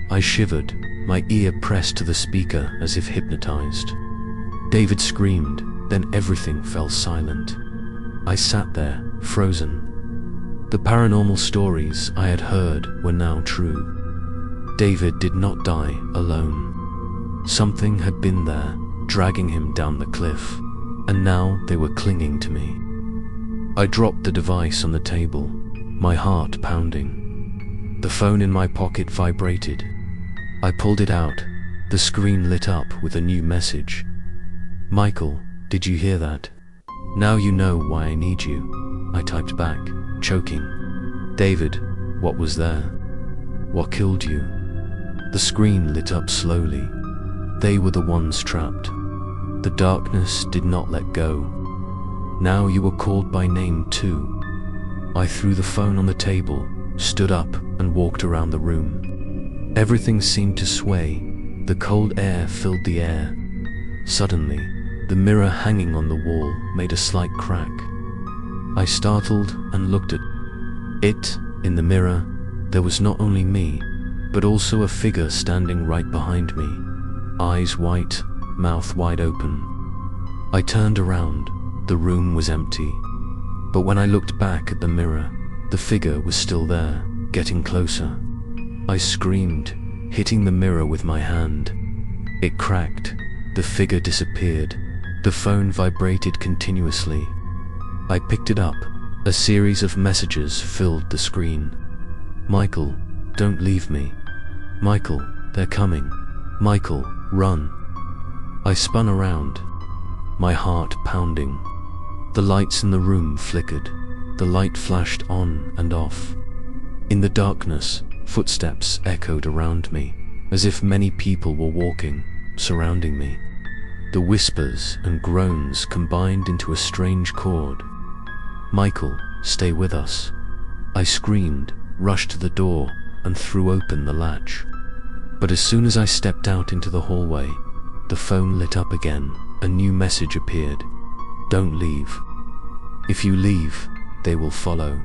I shivered, my ear pressed to the speaker as if hypnotized. David screamed, then everything fell silent. I sat there, frozen. The paranormal stories I had heard were now true. David did not die alone. Something had been there, dragging him down the cliff, and now they were clinging to me. I dropped the device on the table, my heart pounding. The phone in my pocket vibrated. I pulled it out. The screen lit up with a new message. "Michael, did you hear that? Now you know why I need you," I typed back, choking. "David, what was there? What killed you?" The screen lit up slowly. They were the ones trapped. The darkness did not let go. "Now you were called by name too." I threw the phone on the table, stood up, and walked around the room. Everything seemed to sway. The cold air filled the air. Suddenly, the mirror hanging on the wall made a slight crack. I startled and looked at it. In the mirror, there was not only me, but also a figure standing right behind me, eyes white, mouth wide open. I turned around. The room was empty. But when I looked back at the mirror, the figure was still there, getting closer. I screamed, hitting the mirror with my hand. It cracked. The figure disappeared. The phone vibrated continuously. I picked it up. A series of messages filled the screen. "Michael, don't leave me. Michael, they're coming. Michael, run." I spun around, my heart pounding. The lights in the room flickered. The light flashed on and off. In the darkness, footsteps echoed around me, as if many people were walking, surrounding me. The whispers and groans combined into a strange chord. "Michael, stay with us." I screamed, rushed to the door, and threw open the latch. But as soon as I stepped out into the hallway, the phone lit up again. A new message appeared. "Don't leave. If you leave, they will follow."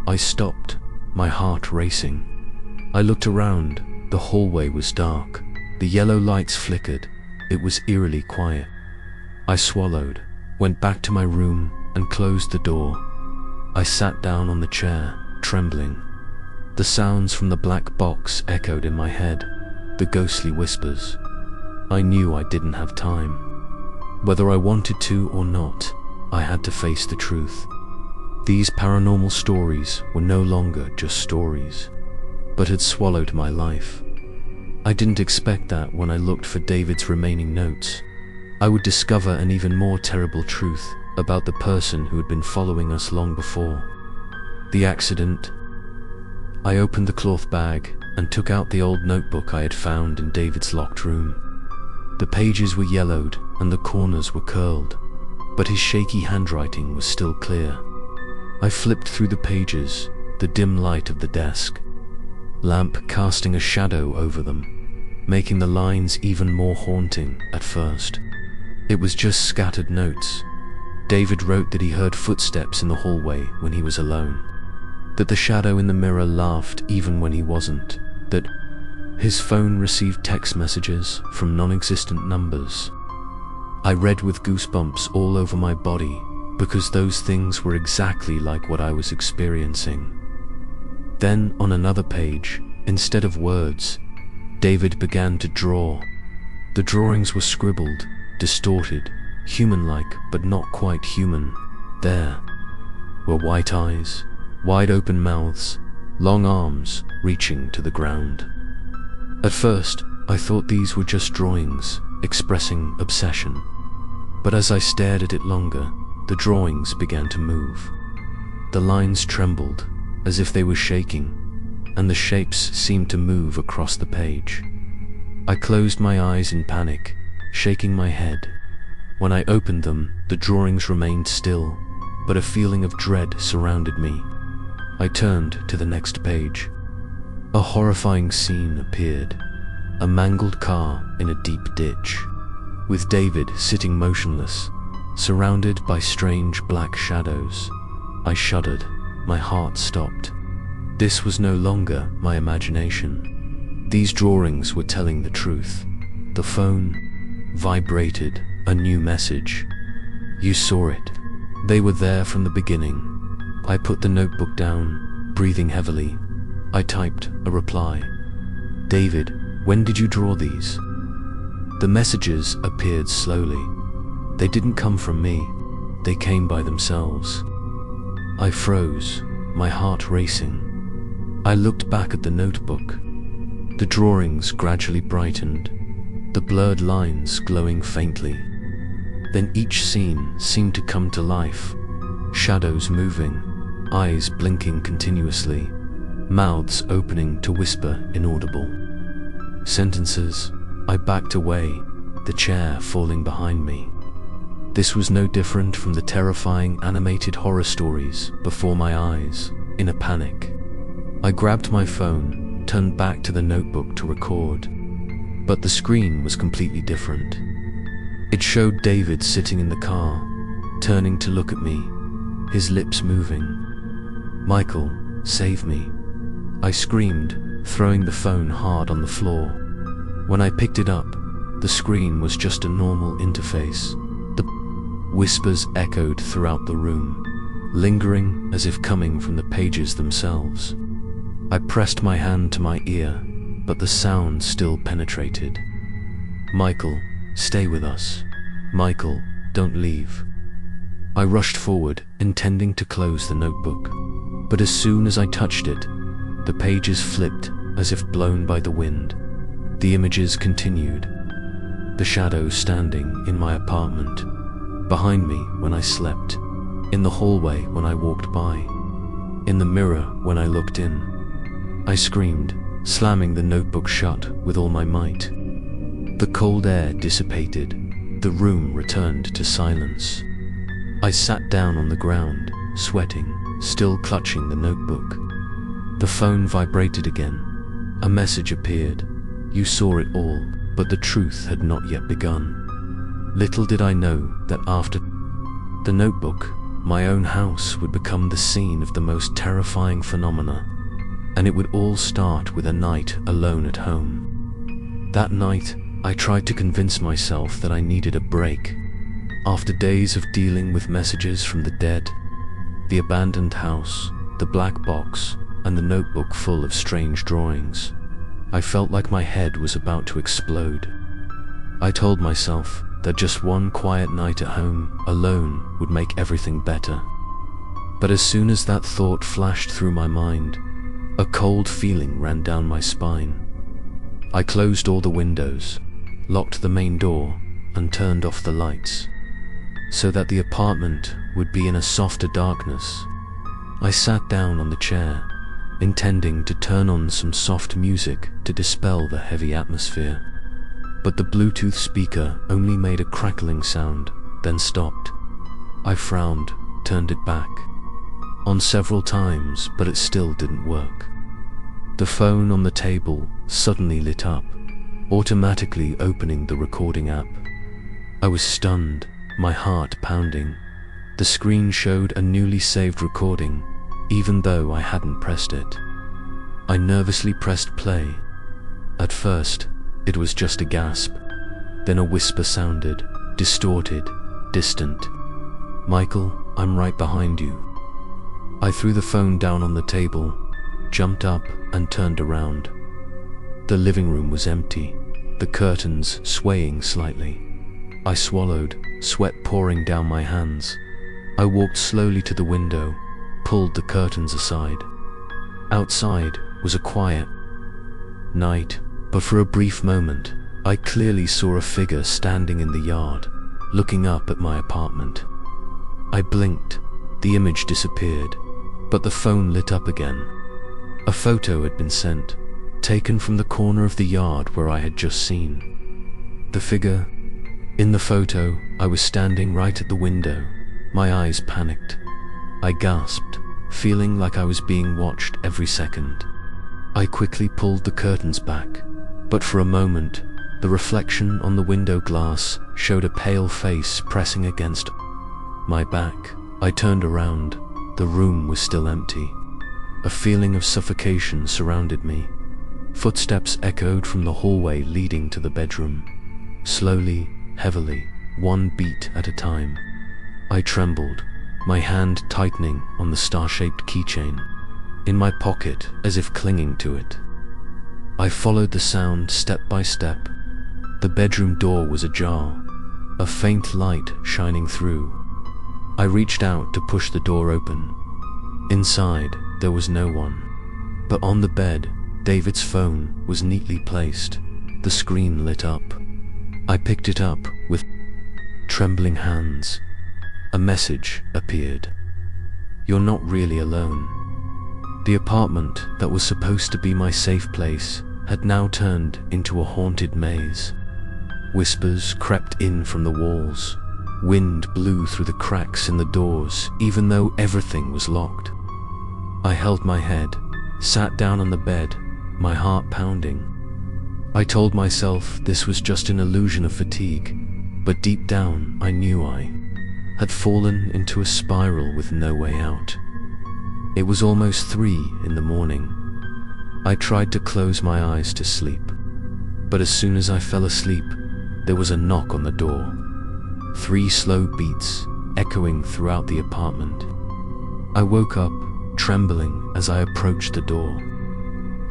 I stopped, my heart racing. I looked around. The hallway was dark. The yellow lights flickered. It was eerily quiet. I swallowed, went back to my room, and closed the door. I sat down on the chair, trembling. The sounds from the black box echoed in my head, the ghostly whispers. I knew I didn't have time. Whether I wanted to or not, I had to face the truth. These paranormal stories were no longer just stories, but had swallowed my life. I didn't expect that when I looked for David's remaining notes, I would discover an even more terrible truth about the person who had been following us long before. The accident. I opened the cloth bag and took out the old notebook I had found in David's locked room. The pages were yellowed and the corners were curled, but his shaky handwriting was still clear. I flipped through the pages, the dim light of the desk lamp casting a shadow over them, making the lines even more haunting at first. It was just scattered notes. David wrote that he heard footsteps in the hallway when he was alone, that the shadow in the mirror laughed even when he wasn't, that his phone received text messages from non-existent numbers. I read with goosebumps all over my body, because those things were exactly like what I was experiencing. Then, on another page, Instead of words, David began to draw. The drawings were scribbled, distorted, human-like but not quite human. There were white eyes, wide open mouths, long arms reaching to the ground. At first, I thought these were just drawings, expressing obsession. But as I stared at it longer, the drawings began to move. The lines trembled, as if they were shaking, and the shapes seemed to move across the page. I closed my eyes in panic, shaking my head. When I opened them, the drawings remained still, but a feeling of dread surrounded me. I turned to the next page. A horrifying scene appeared. A mangled car in a deep ditch, with David sitting motionless, surrounded by strange black shadows. I shuddered. My heart stopped. This was no longer my imagination. These drawings were telling the truth. The phone vibrated, a new message. You saw it. They were there from the beginning. I put the notebook down, breathing heavily. I typed a reply. David, when did you draw these? The messages appeared slowly. They didn't come from me. They came by themselves. I froze, my heart racing. I looked back at the notebook. The drawings gradually brightened, the blurred lines glowing faintly. Then each scene seemed to come to life, shadows moving, eyes blinking continuously, mouths opening to whisper inaudible sentences. I backed away, the chair falling behind me. This was no different from the terrifying animated horror stories before my eyes. In a panic, I grabbed my phone, turned back to the notebook to record. But the screen was completely different. It showed David sitting in the car, turning to look at me, his lips moving. Michael, save me. I screamed, throwing the phone hard on the floor. When I picked it up, the screen was just a normal interface. The whispers echoed throughout the room, lingering as if coming from the pages themselves. I pressed my hand to my ear, but the sound still penetrated. Michael, stay with us. Michael, don't leave. I rushed forward, intending to close the notebook. But as soon as I touched it, the pages flipped as if blown by the wind. The images continued. The shadows standing in my apartment, behind me when I slept, in the hallway when I walked by, in the mirror when I looked in. I screamed, slamming the notebook shut with all my might. The cold air dissipated. The room returned to silence. I sat down on the ground, sweating, still clutching the notebook. The phone vibrated again. A message appeared. You saw it all, but the truth had not yet begun. Little did I know that after the notebook, my own house would become the scene of the most terrifying phenomena, and it would all start with a night alone at home. That night, I tried to convince myself that I needed a break. After days of dealing with messages from the dead, the abandoned house, the black box, and the notebook full of strange drawings, I felt like my head was about to explode. I told myself that just one quiet night at home, alone, would make everything better. But as soon as that thought flashed through my mind, a cold feeling ran down my spine. I closed all the windows, locked the main door, and turned off the lights, so that the apartment would be in a softer darkness. I sat down on the chair, intending to turn on some soft music to dispel the heavy atmosphere. But the Bluetooth speaker only made a crackling sound, then stopped. I frowned, turned it back on several times, but it still didn't work. The phone on the table suddenly lit up, automatically opening the recording app. I was stunned, my heart pounding. The screen showed a newly saved recording, even though I hadn't pressed it. I nervously pressed play. At first, it was just a gasp. Then a whisper sounded, distorted, distant. Michael, I'm right behind you. I threw the phone down on the table, jumped up and turned around, The living room was empty, the curtains swaying slightly. I swallowed, sweat pouring down my hands. I walked slowly to the window, pulled the curtains aside. Outside was a quiet night, but for a brief moment, I clearly saw a figure standing in the yard, looking up at my apartment. I blinked, the image disappeared, but the phone lit up again. A photo had been sent, taken from the corner of the yard where I had just seen. The figure in the photo, I was standing right at the window, my eyes panicked. I gasped, feeling like I was being watched every second. I quickly pulled the curtains back, but for a moment, the reflection on the window glass showed a pale face pressing against my back. I turned around. The room was still empty. A feeling of suffocation surrounded me. Footsteps echoed from the hallway leading to the bedroom. Slowly, heavily, one beat at a time. I trembled, my hand tightening on the star-shaped keychain, in my pocket as if clinging to it. I followed the sound step by step. The bedroom door was ajar, a faint light shining through. I reached out to push the door open. Inside, there was no one. But on the bed, David's phone was neatly placed, the screen lit up. I picked it up with trembling hands. A message appeared. "You're not really alone." The apartment that was supposed to be my safe place had now turned into a haunted maze. Whispers crept in from the walls. Wind blew through the cracks in the doors, even though everything was locked. I held my head, sat down on the bed, my heart pounding. I told myself this was just an illusion of fatigue, but deep down I knew I had fallen into a spiral with no way out. It was almost 3 in the morning. I tried to close my eyes to sleep, but as soon as I fell asleep, there was a knock on the door. 3 slow beats echoing throughout the apartment. I woke up, trembling as I approached the door.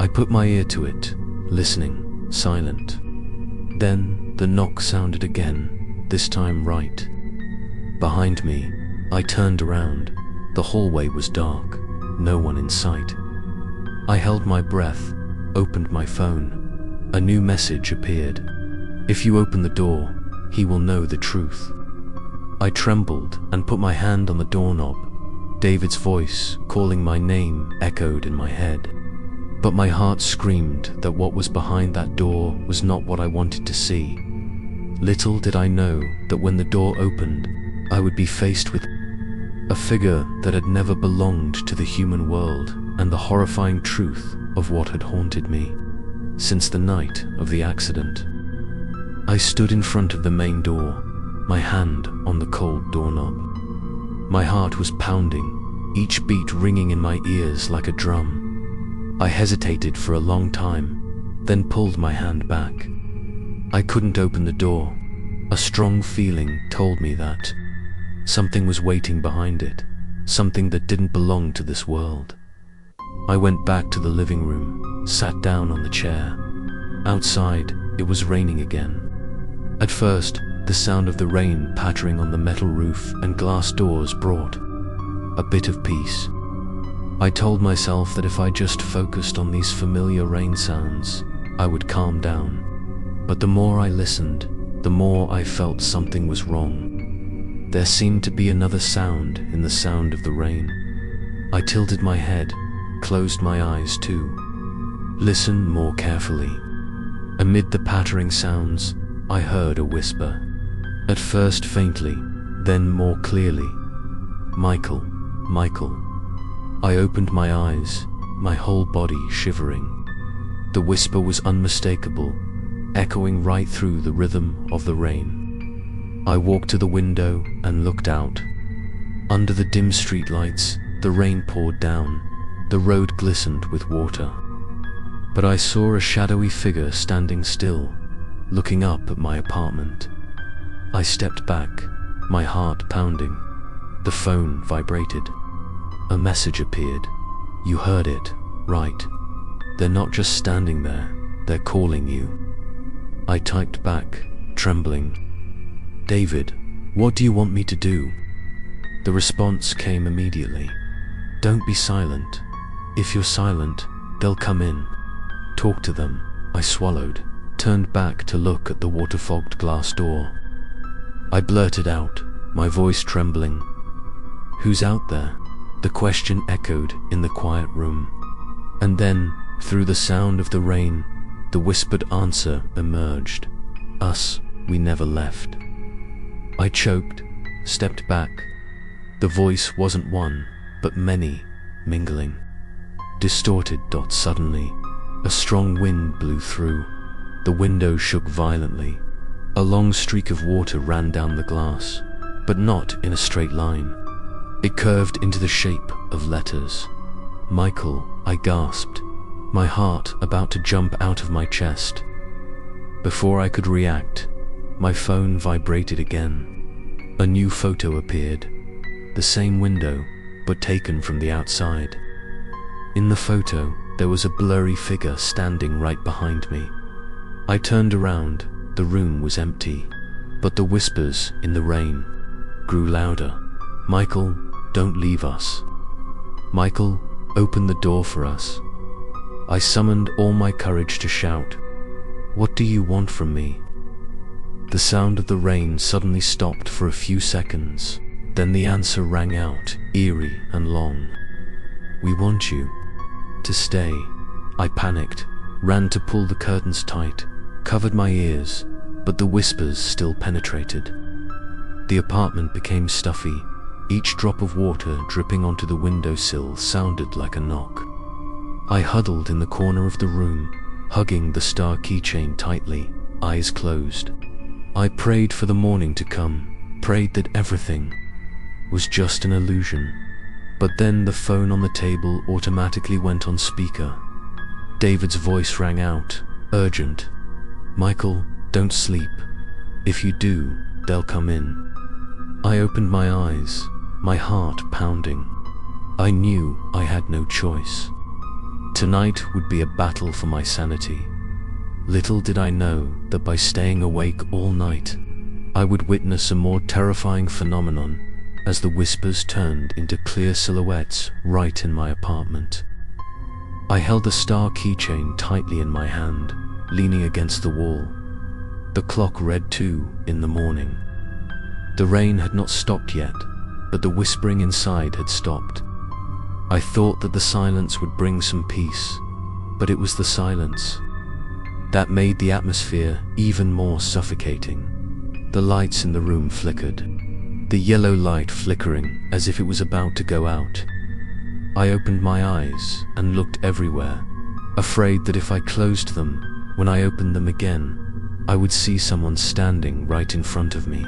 I put my ear to it, listening, silent. Then the knock sounded again, this time right behind me. I turned around. The hallway was dark, no one in sight. I held my breath, opened my phone. A new message appeared. "If you open the door, he will know the truth." I trembled and put my hand on the doorknob. David's voice, calling my name, echoed in my head. But my heart screamed that what was behind that door was not what I wanted to see. Little did I know that when the door opened, I would be faced with a figure that had never belonged to the human world, and the horrifying truth of what had haunted me since the night of the accident. I stood in front of the main door, my hand on the cold doorknob. My heart was pounding, each beat ringing in my ears like a drum. I hesitated for a long time, then pulled my hand back. I couldn't open the door. A strong feeling told me that something was waiting behind it, something that didn't belong to this world. I went back to the living room, sat down on the chair. Outside, it was raining again. At first, the sound of the rain pattering on the metal roof and glass doors brought a bit of peace. I told myself that if I just focused on these familiar rain sounds, I would calm down. But the more I listened, the more I felt something was wrong. There seemed to be another sound in the sound of the rain. I tilted my head, closed my eyes too. Listened more carefully. Amid the pattering sounds, I heard a whisper. At first faintly, then more clearly. "Michael, Michael." I opened my eyes, my whole body shivering. The whisper was unmistakable, echoing right through the rhythm of the rain. I walked to the window and looked out. Under the dim streetlights, the rain poured down. The road glistened with water. But I saw a shadowy figure standing still, looking up at my apartment. I stepped back, my heart pounding. The phone vibrated. A message appeared. "You heard it, right? They're not just standing there, they're calling you." I typed back, trembling, "David, what do you want me to do?" The response came immediately. "Don't be silent. If you're silent, they'll come in. Talk to them." I swallowed, turned back to look at the water-fogged glass door. I blurted out, my voice trembling, "Who's out there?" The question echoed in the quiet room. And then, through the sound of the rain, the whispered answer emerged. "Us, we never left." I choked, stepped back. The voice wasn't one, but many, mingling. Distorted. Suddenly, a strong wind blew through. The window shook violently. A long streak of water ran down the glass, but not in a straight line. It curved into the shape of letters. "Michael," I gasped, my heart about to jump out of my chest. Before I could react, my phone vibrated again. A new photo appeared. The same window, but taken from the outside. In the photo, there was a blurry figure standing right behind me. I turned around. The room was empty, but the whispers in the rain grew louder. "Michael, don't leave us. Michael, open the door for us." I summoned all my courage to shout, "What do you want from me?" The sound of the rain suddenly stopped for a few seconds. Then the answer rang out, eerie and long. "We want you to stay." I panicked, ran to pull the curtains tight, covered my ears, but the whispers still penetrated. The apartment became stuffy. Each drop of water dripping onto the windowsill sounded like a knock. I huddled in the corner of the room, hugging the star keychain tightly, eyes closed. I prayed for the morning to come, prayed that everything was just an illusion. But then the phone on the table automatically went on speaker. David's voice rang out, urgent. "Michael, don't sleep. If you do, they'll come in." I opened my eyes, my heart pounding. I knew I had no choice. Tonight would be a battle for my sanity. Little did I know that by staying awake all night, I would witness a more terrifying phenomenon as the whispers turned into clear silhouettes right in my apartment. I held the star keychain tightly in my hand, leaning against the wall. The clock read 2 in the morning. The rain had not stopped yet, but the whispering inside had stopped. I thought that the silence would bring some peace, but it was the silence that made the atmosphere even more suffocating. The lights in the room flickered, the yellow light flickering as if it was about to go out. I opened my eyes and looked everywhere, afraid that if I closed them, when I opened them again, I would see someone standing right in front of me.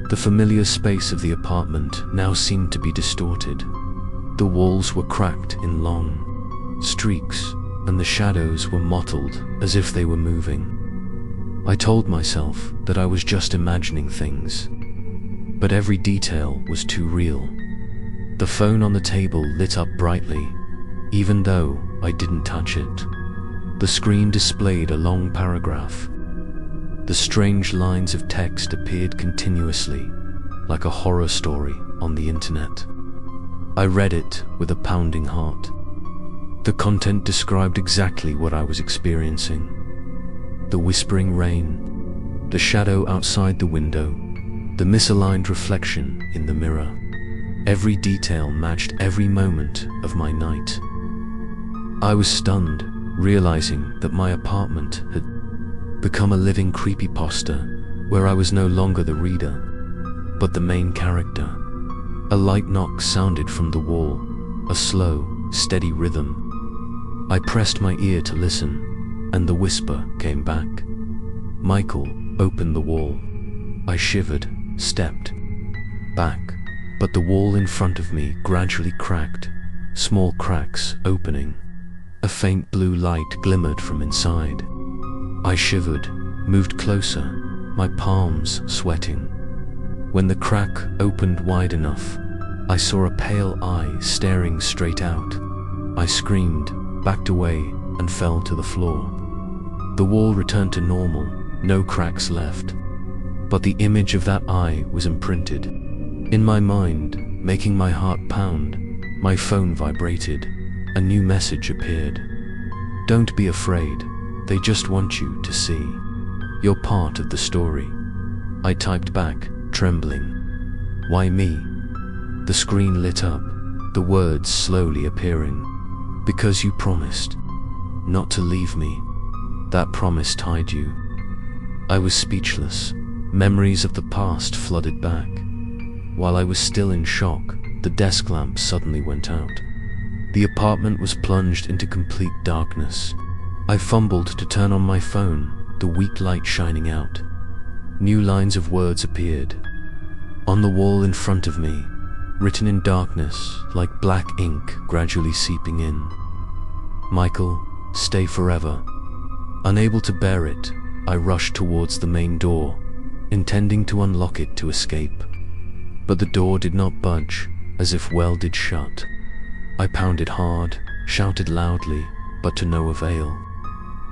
The familiar space of the apartment now seemed to be distorted. The walls were cracked in long streaks, and the shadows were mottled as if they were moving. I told myself that I was just imagining things, but every detail was too real. The phone on the table lit up brightly, even though I didn't touch it. The screen displayed a long paragraph. The strange lines of text appeared continuously, like a horror story on the internet. I read it with a pounding heart. The content described exactly what I was experiencing. The whispering rain, the shadow outside the window, the misaligned reflection in the mirror. Every detail matched every moment of my night. I was stunned, realizing that my apartment had become a living creepypasta, where I was no longer the reader, but the main character. A light knock sounded from the wall, a slow, steady rhythm. I pressed my ear to listen, and the whisper came back. "Michael, open the wall." I shivered, stepped back, but the wall in front of me gradually cracked, small cracks opening. A faint blue light glimmered from inside. I shivered, moved closer, my palms sweating. When the crack opened wide enough, I saw a pale eye staring straight out. I screamed, backed away, and fell to the floor. The wall returned to normal, no cracks left. But the image of that eye was imprinted in my mind, making my heart pound. My phone vibrated. A new message appeared. Don't be afraid. They just want you to see. You're part of the story. I typed back, trembling. Why me? The screen lit up, the words slowly appearing. Because you promised not to leave me. That promise tied you. I was speechless. Memories of the past flooded back. While I was still in shock, the desk lamp suddenly went out. The apartment was plunged into complete darkness. I fumbled to turn on my phone, the weak light shining out. New lines of words appeared. On the wall in front of me, written in darkness, like black ink gradually seeping in. Michael, stay forever. Unable to bear it, I rushed towards the main door, intending to unlock it to escape. But the door did not budge, as if welded shut. I pounded hard, shouted loudly, but to no avail.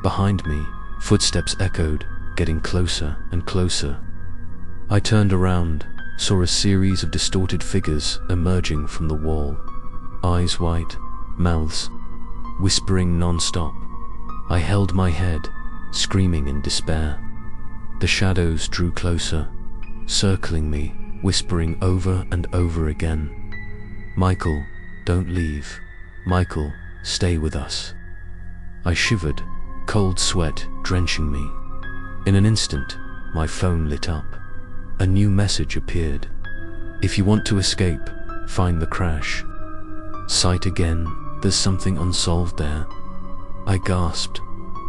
Behind me, footsteps echoed, getting closer and closer. I turned around, saw a series of distorted figures emerging from the wall. Eyes white, mouths whispering non-stop. I held my head, screaming in despair. The shadows drew closer, circling me, whispering over and over again. Michael, don't leave. Michael, stay with us. I shivered, cold sweat drenching me. In an instant, my phone lit up. A new message appeared. If you want to escape, find the crash. Sight again, there's something unsolved there. I gasped.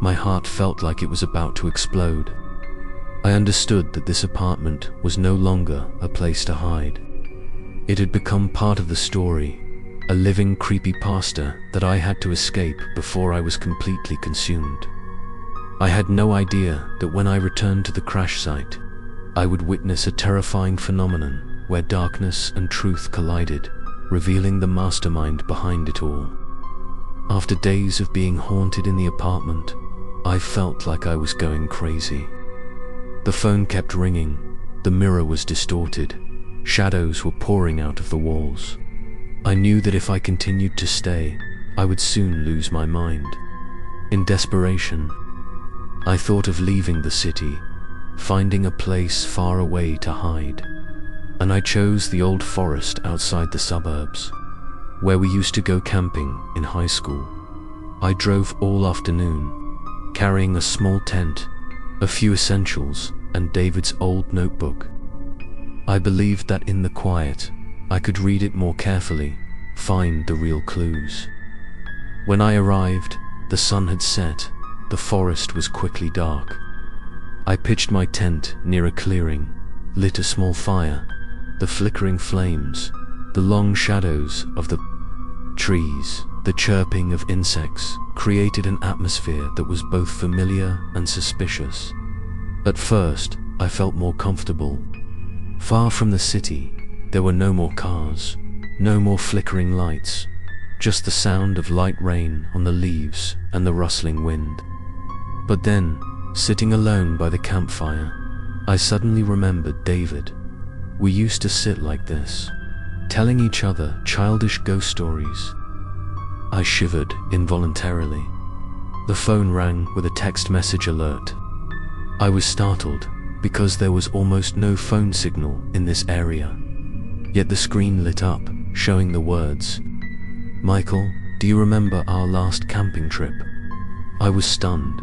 My heart felt like it was about to explode. I understood that this apartment was no longer a place to hide. It had become part of the story, a living creepypasta that I had to escape before I was completely consumed. I had no idea that when I returned to the crash site, I would witness a terrifying phenomenon where darkness and truth collided, revealing the mastermind behind it all. After days of being haunted in the apartment, I felt like I was going crazy. The phone kept ringing, the mirror was distorted, shadows were pouring out of the walls. I knew that if I continued to stay, I would soon lose my mind. In desperation, I thought of leaving the city, finding a place far away to hide. And I chose the old forest outside the suburbs, where we used to go camping in high school. I drove all afternoon, carrying a small tent, a few essentials, and David's old notebook. I believed that in the quiet, I could read it more carefully, find the real clues. When I arrived, the sun had set, the forest was quickly dark. I pitched my tent near a clearing, lit a small fire. The flickering flames, the long shadows of the trees, the chirping of insects created an atmosphere that was both familiar and suspicious. At first, I felt more comfortable. Far from the city, there were no more cars, no more flickering lights, just the sound of light rain on the leaves and the rustling wind. But then, sitting alone by the campfire, I suddenly remembered David. We used to sit like this, telling each other childish ghost stories. I shivered involuntarily. The phone rang with a text message alert. I was startled because there was almost no phone signal in this area. Yet the screen lit up, showing the words, "Michael, do you remember our last camping trip?" I was stunned,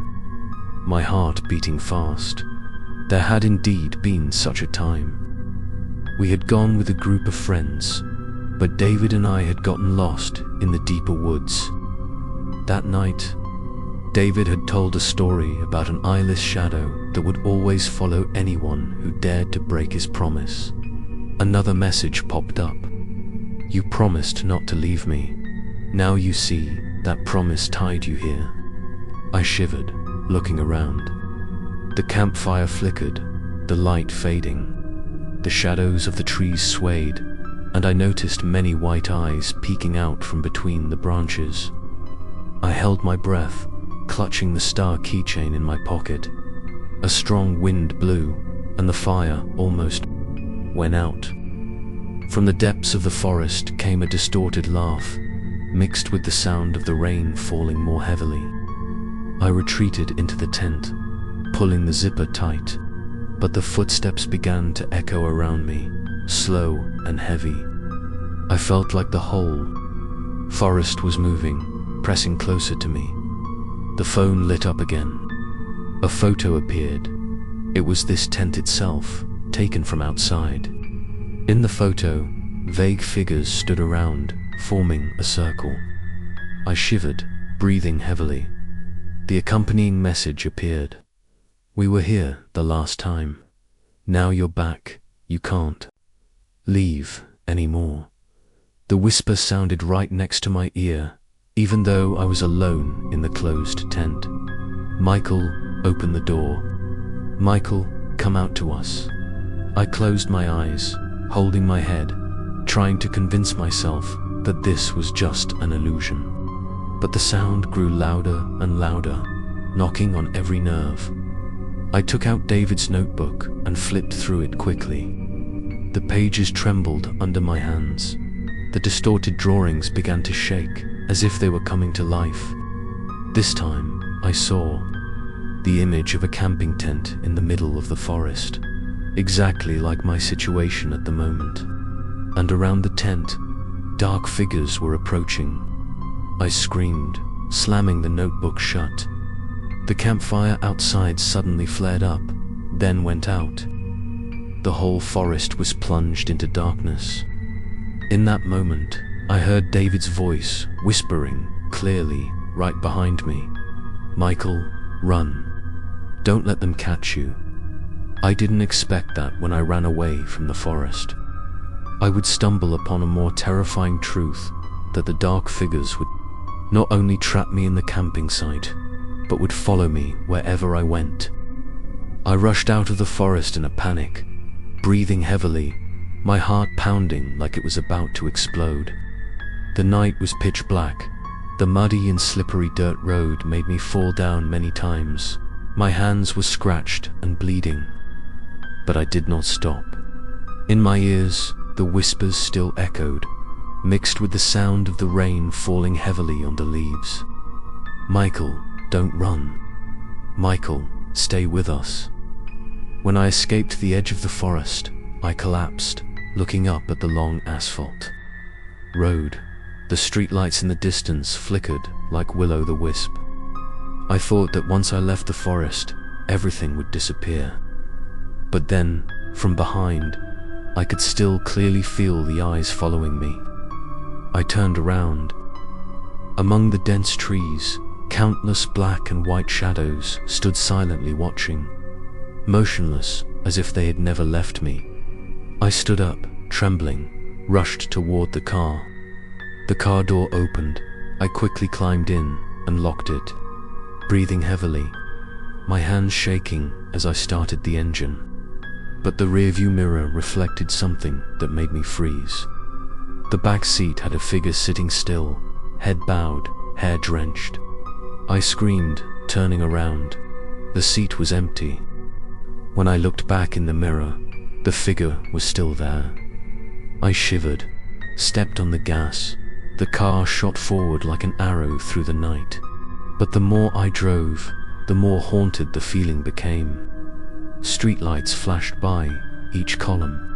my heart beating fast. There had indeed been such a time. We had gone with a group of friends, but David and I had gotten lost in the deeper woods. That night, David had told a story about an eyeless shadow that would always follow anyone who dared to break his promise. Another message popped up. "You promised not to leave me. Now you see that promise tied you here." I shivered, looking around. The campfire flickered, the light fading. The shadows of the trees swayed, and I noticed many white eyes peeking out from between the branches. I held my breath, clutching the star keychain in my pocket. A strong wind blew, and the fire almost went out. From the depths of the forest came a distorted laugh, mixed with the sound of the rain falling more heavily. I retreated into the tent, pulling the zipper tight, but the footsteps began to echo around me, slow and heavy. I felt like the whole forest was moving, pressing closer to me. The phone lit up again. A photo appeared. It was this tent itself, taken from outside. In the photo, vague figures stood around, forming a circle. I shivered, breathing heavily. The accompanying message appeared. "We were here the last time. Now you're back. You can't leave anymore." The whisper sounded right next to my ear, even though I was alone in the closed tent. "Michael, open the door. Michael, come out to us." I closed my eyes, holding my head, trying to convince myself that this was just an illusion. But the sound grew louder and louder, knocking on every nerve. I took out David's notebook and flipped through it quickly. The pages trembled under my hands. The distorted drawings began to shake, as if they were coming to life. This time, I saw the image of a camping tent in the middle of the forest, exactly like my situation at the moment. And around the tent, dark figures were approaching. I screamed, slamming the notebook shut. The campfire outside suddenly flared up, then went out. The whole forest was plunged into darkness. In that moment, I heard David's voice whispering clearly right behind me. "Michael, run. Don't let them catch you." I didn't expect that when I ran away from the forest. I would stumble upon a more terrifying truth, that the dark figures would not only trap me in the camping site, but would follow me wherever I went. I rushed out of the forest in a panic, breathing heavily, my heart pounding like it was about to explode. The night was pitch black. The muddy and slippery dirt road made me fall down many times. My hands were scratched and bleeding. But I did not stop. In my ears, the whispers still echoed, mixed with the sound of the rain falling heavily on the leaves. "Michael, don't run. Michael, stay with us." When I escaped the edge of the forest, I collapsed, looking up at the long asphalt road. The streetlights in the distance flickered like will-o'-the-wisp. I thought that once I left the forest, everything would disappear. But then, from behind, I could still clearly feel the eyes following me. I turned around. Among the dense trees, countless black and white shadows stood silently watching, motionless as if they had never left me. I stood up, trembling, rushed toward the car. The car door opened. I quickly climbed in and locked it, breathing heavily, my hands shaking as I started the engine. But the rearview mirror reflected something that made me freeze. The back seat had a figure sitting still, head bowed, hair drenched. I screamed, turning around. The seat was empty. When I looked back in the mirror, the figure was still there. I shivered, stepped on the gas. The car shot forward like an arrow through the night. But the more I drove, the more haunted the feeling became. Streetlights flashed by, each column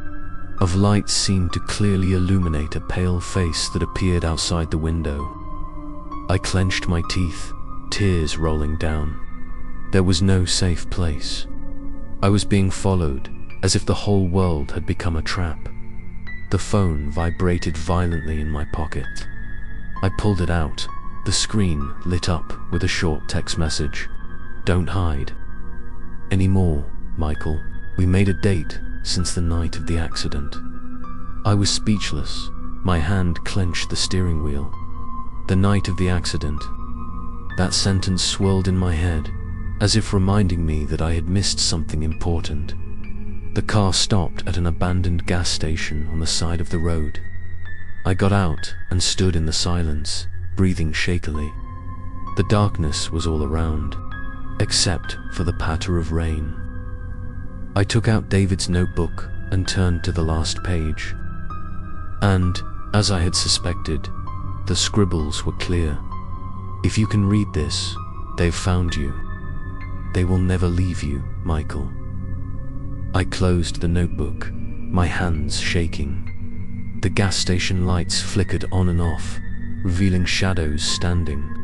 of light seemed to clearly illuminate a pale face that appeared outside the window. I clenched my teeth, tears rolling down. There was no safe place. I was being followed, as if the whole world had become a trap. The phone vibrated violently in my pocket. I pulled it out. The screen lit up with a short text message. "Don't hide anymore, Michael. We made a date since the night of the accident." I was speechless. My hand clenched the steering wheel. The night of the accident. That sentence swirled in my head, as if reminding me that I had missed something important. The car stopped at an abandoned gas station on the side of the road. I got out and stood in the silence, breathing shakily. The darkness was all around, except for the patter of rain. I took out David's notebook and turned to the last page. And, as I had suspected, the scribbles were clear. If you can read this, they've found you. They will never leave you, Michael. I closed the notebook, my hands shaking. The gas station lights flickered on and off, revealing shadows standing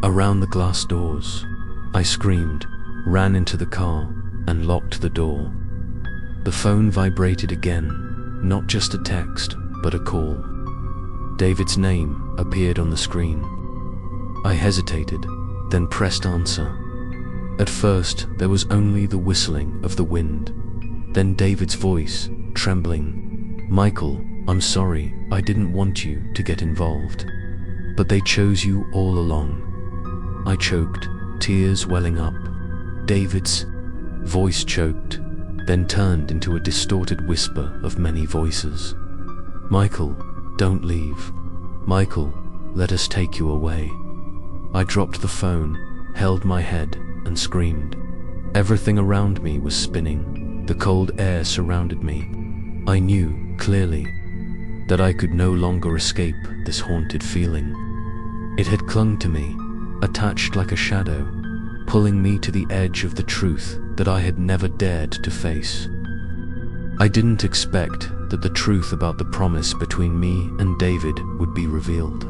around the glass doors. I screamed, ran into the car, and locked the door. The phone vibrated again, not just a text, but a call. David's name appeared on the screen. I hesitated, then pressed answer. At first, there was only the whistling of the wind. Then David's voice, trembling. "Michael, I'm sorry, I didn't want you to get involved. But they chose you all along." I choked, tears welling up. David's voice choked, then turned into a distorted whisper of many voices. "Michael, don't leave. Michael, let us take you away." I dropped the phone, held my head, and screamed. Everything around me was spinning. The cold air surrounded me. I knew, clearly, that I could no longer escape this haunted feeling. It had clung to me, attached like a shadow, pulling me to the edge of the truth that I had never dared to face. I didn't expect that the truth about the promise between me and David would be revealed,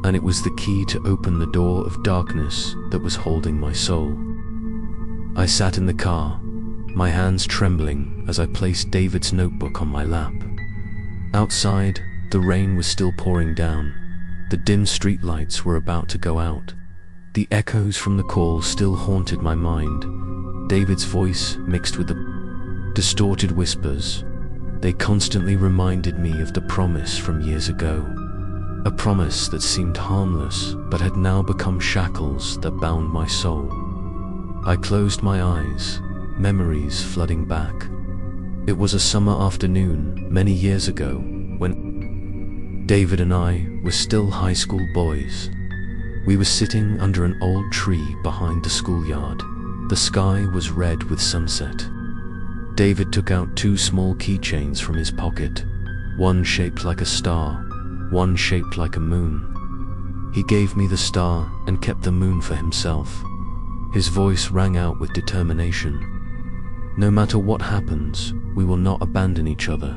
and it was the key to open the door of darkness that was holding my soul. I sat in the car, my hands trembling as I placed David's notebook on my lap. Outside, the rain was still pouring down. The dim streetlights were about to go out. The echoes from the call still haunted my mind. David's voice mixed with the distorted whispers. They constantly reminded me of the promise from years ago. A promise that seemed harmless, but had now become shackles that bound my soul. I closed my eyes, memories flooding back. It was a summer afternoon many years ago, when David and I were still high school boys. We were sitting under an old tree behind the schoolyard. The sky was red with sunset. David took out 2 small keychains from his pocket, one shaped like a star, one shaped like a moon. He gave me the star and kept the moon for himself. His voice rang out with determination. "No matter what happens, we will not abandon each other."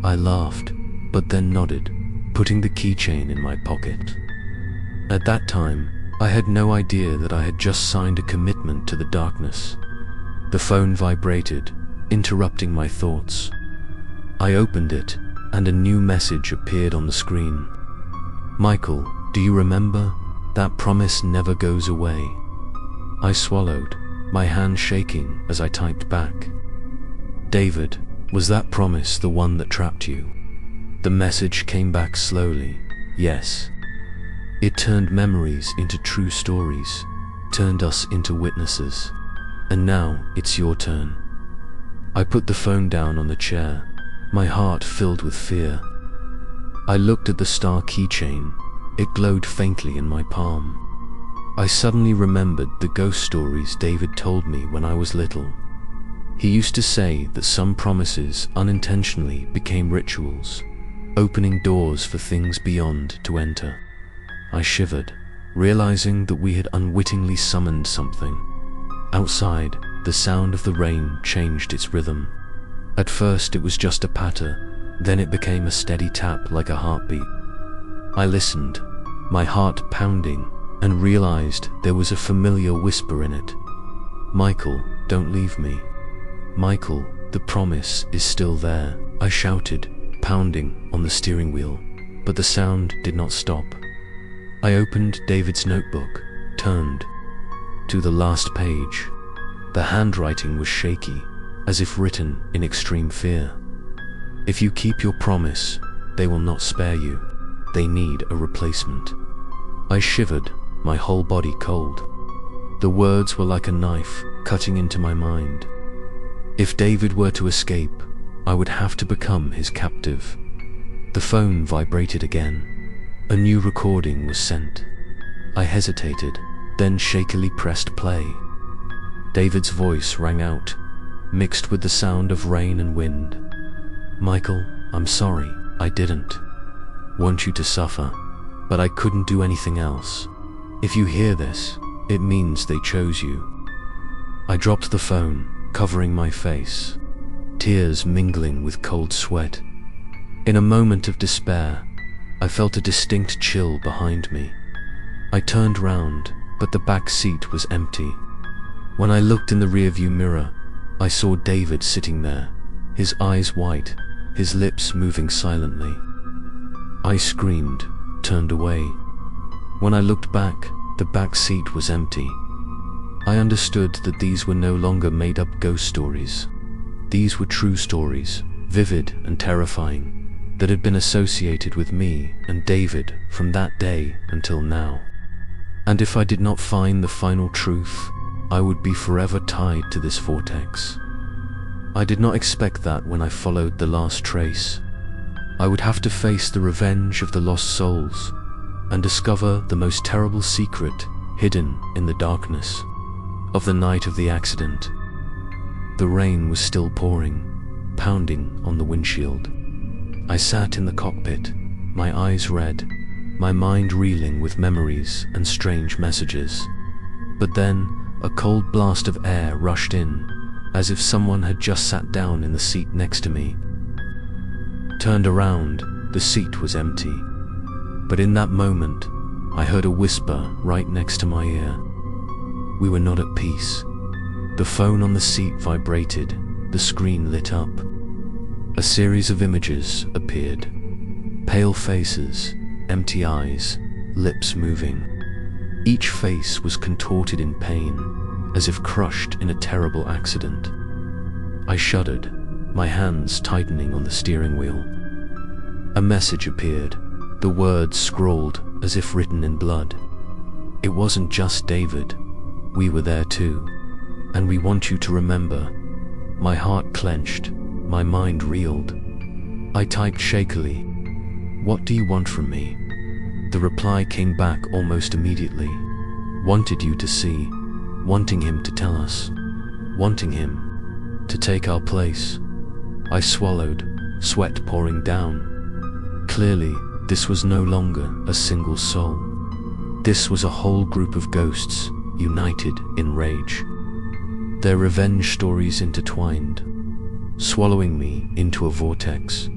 I laughed, but then nodded, putting the keychain in my pocket. At that time, I had no idea that I had just signed a commitment to the darkness. The phone vibrated, interrupting my thoughts. I opened it, and a new message appeared on the screen. "Michael, do you remember? That promise never goes away." I swallowed, my hand shaking as I typed back. "David, was that promise the one that trapped you?" The message came back slowly. "Yes." It turned memories into true stories, turned us into witnesses. And now it's your turn. I put the phone down on the chair, my heart filled with fear. I looked at the star keychain. It glowed faintly in my palm. I suddenly remembered the ghost stories David told me when I was little. He used to say that some promises unintentionally became rituals, opening doors for things beyond to enter. I shivered, realizing that we had unwittingly summoned something. Outside, the sound of the rain changed its rhythm. At first it was just a patter, then it became a steady tap like a heartbeat. I listened, my heart pounding, and realized there was a familiar whisper in it. "Michael, don't leave me. Michael, the promise is still there," I shouted, pounding on the steering wheel, but the sound did not stop. I opened David's notebook, turned to the last page. The handwriting was shaky, as if written in extreme fear. "If you keep your promise, they will not spare you. They need a replacement." I shivered, my whole body cold. The words were like a knife cutting into my mind. If David were to escape, I would have to become his captive. The phone vibrated again. A new recording was sent. I hesitated, then shakily pressed play. David's voice rang out, mixed with the sound of rain and wind. "Michael, I'm sorry, I didn't want you to suffer, but I couldn't do anything else. If you hear this, it means they chose you." I dropped the phone, covering my face, tears mingling with cold sweat. In a moment of despair, I felt a distinct chill behind me. I turned round, but the back seat was empty. When I looked in the rearview mirror, I saw David sitting there, his eyes white, his lips moving silently. I screamed, turned away. When I looked back, the back seat was empty. I understood that these were no longer made-up ghost stories. These were true stories, vivid and terrifying, that had been associated with me and David from that day until now. And if I did not find the final truth, I would be forever tied to this vortex. I did not expect that when I followed the last trace. I would have to face the revenge of the lost souls and discover the most terrible secret hidden in the darkness of the night of the accident. The rain was still pouring, pounding on the windshield. I sat in the cockpit, my eyes red, my mind reeling with memories and strange messages. But then, a cold blast of air rushed in, as if someone had just sat down in the seat next to me. Turned around, the seat was empty. But in that moment, I heard a whisper right next to my ear. We were not at peace. The phone on the seat vibrated, the screen lit up. A series of images appeared. Pale faces, empty eyes, lips moving. Each face was contorted in pain, as if crushed in a terrible accident. I shuddered, my hands tightening on the steering wheel. A message appeared, the words scrawled as if written in blood. It wasn't just David. We were there too, and we want you to remember. My heart clenched, my mind reeled. I typed shakily, "What do you want from me?" The reply came back almost immediately. "Wanted you to see, wanting him to tell us, wanting him to take our place." I swallowed, sweat pouring down. Clearly, this was no longer a single soul. This was a whole group of ghosts, united in rage. Their revenge stories intertwined, swallowing me into a vortex.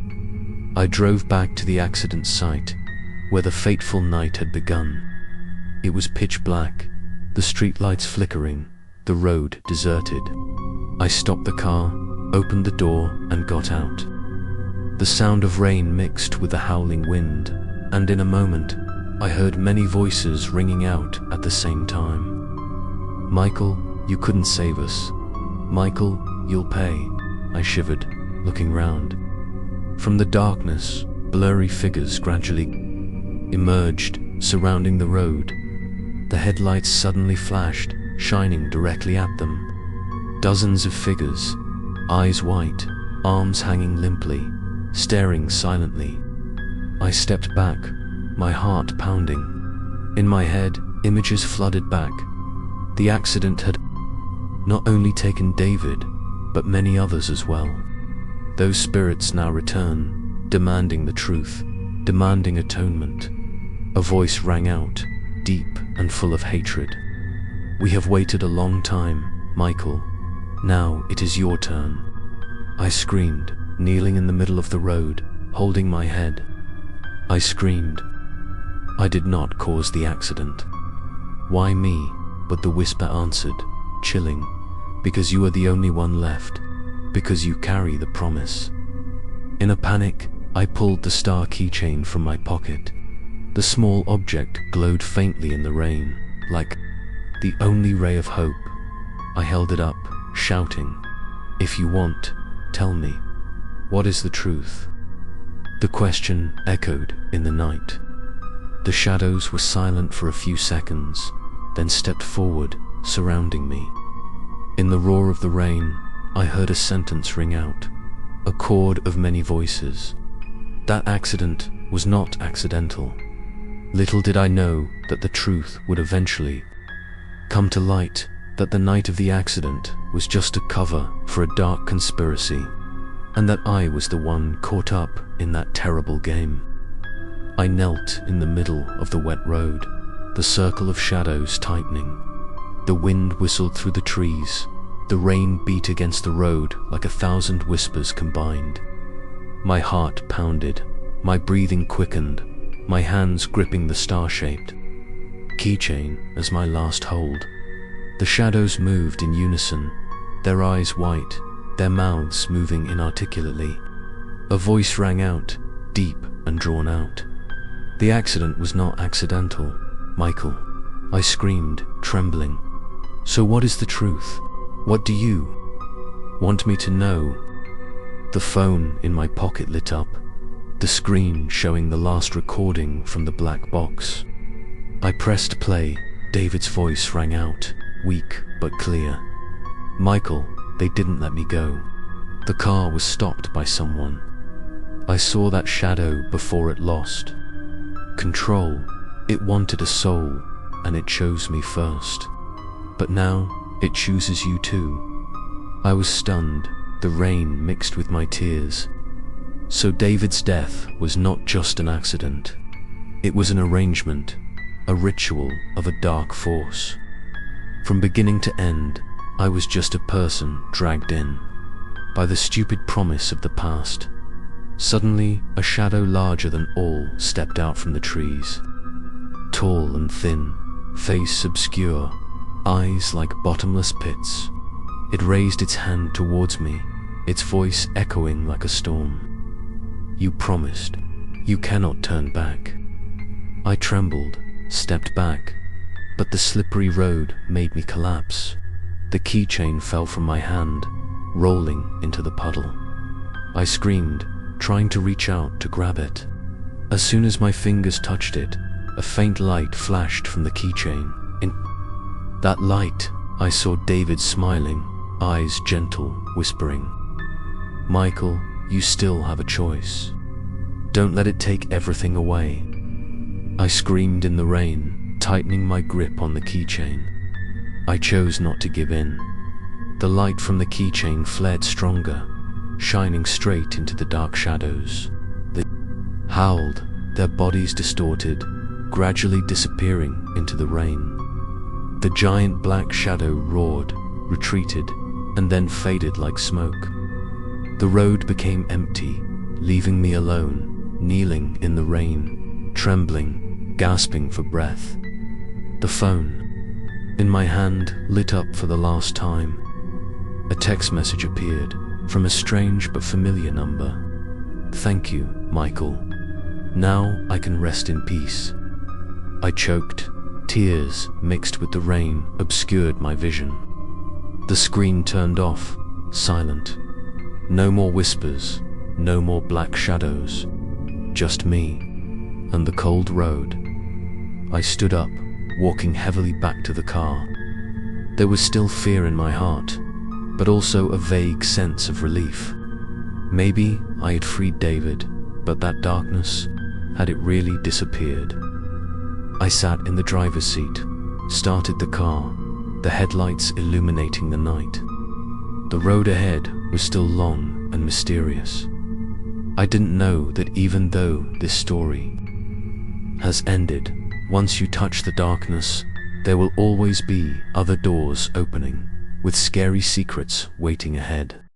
I drove back to the accident site, where the fateful night had begun. It was pitch black, the streetlights flickering, the road deserted. I stopped the car, opened the door, and got out. The sound of rain mixed with the howling wind, and in a moment, I heard many voices ringing out at the same time. "Michael, you couldn't save us. Michael, you'll pay." I shivered, looking round. From the darkness, blurry figures gradually emerged, surrounding the road. The headlights suddenly flashed, shining directly at them. Dozens of figures, eyes white, arms hanging limply, staring silently. I stepped back, my heart pounding. In my head, images flooded back. The accident had not only taken David, but many others as well. Those spirits now return, demanding the truth, demanding atonement. A voice rang out, deep and full of hatred. "We have waited a long time, Michael. Now it is your turn." I screamed, kneeling in the middle of the road, holding my head. I screamed. I did not cause the accident. "Why me?" But the whisper answered, chilling, "Because you are the only one left, because you carry the promise." In a panic, I pulled the star keychain from my pocket. The small object glowed faintly in the rain, like the only ray of hope. I held it up, shouting, "If you want, tell me, what is the truth?" The question echoed in the night. The shadows were silent for a few seconds, then stepped forward, surrounding me. In the roar of the rain, I heard a sentence ring out, a chord of many voices. That accident was not accidental. Little did I know that the truth would eventually come to light, that the night of the accident was just a cover for a dark conspiracy, and that I was the one caught up in that terrible game. I knelt in the middle of the wet road, the circle of shadows tightening. The wind whistled through the trees, the rain beat against the road like 1,000 whispers combined. My heart pounded, my breathing quickened, my hands gripping the star-shaped keychain as my last hold. The shadows moved in unison, their eyes white, their mouths moving inarticulately. A voice rang out, deep and drawn out. "The accident was not accidental, Michael," I screamed, trembling. "So what is the truth? What do you want me to know?" The phone in my pocket lit up, the screen showing the last recording from the black box. I pressed play. David's voice rang out, weak but clear. "Michael, they didn't let me go. The car was stopped by someone. I saw that shadow before it lost control. It wanted a soul, and it chose me first. But now, it chooses you too." I was stunned, the rain mixed with my tears. So David's death was not just an accident. It was an arrangement, a ritual of a dark force. From beginning to end, I was just a person dragged in by the stupid promise of the past. Suddenly, a shadow larger than all stepped out from the trees. Tall and thin, face obscure, eyes like bottomless pits. It raised its hand towards me, its voice echoing like a storm. "You promised. You cannot turn back." I trembled, stepped back, but the slippery road made me collapse. The keychain fell from my hand, rolling into the puddle. I screamed, trying to reach out to grab it. As soon as my fingers touched it, a faint light flashed from the keychain. In that light, I saw David smiling, eyes gentle, whispering, "Michael, you still have a choice. Don't let it take everything away." I screamed in the rain, tightening my grip on the keychain. I chose not to give in. The light from the keychain flared stronger, shining straight into the dark shadows. They howled, their bodies distorted, gradually disappearing into the rain. The giant black shadow roared, retreated, and then faded like smoke. The road became empty, leaving me alone, kneeling in the rain, trembling, gasping for breath. The phone in my hand lit up for the last time. A text message appeared from a strange but familiar number. "Thank you, Michael. Now I can rest in peace." I choked. Tears mixed with the rain obscured my vision. The screen turned off, silent. No more whispers, no more black shadows. Just me and the cold road. I stood up, walking heavily back to the car. There was still fear in my heart, but also a vague sense of relief. Maybe I had freed David, but that darkness, had it really disappeared? I sat in the driver's seat, started the car, the headlights illuminating the night. The road ahead was still long and mysterious. I didn't know that even though this story has ended, once you touch the darkness, there will always be other doors opening, with scary secrets waiting ahead.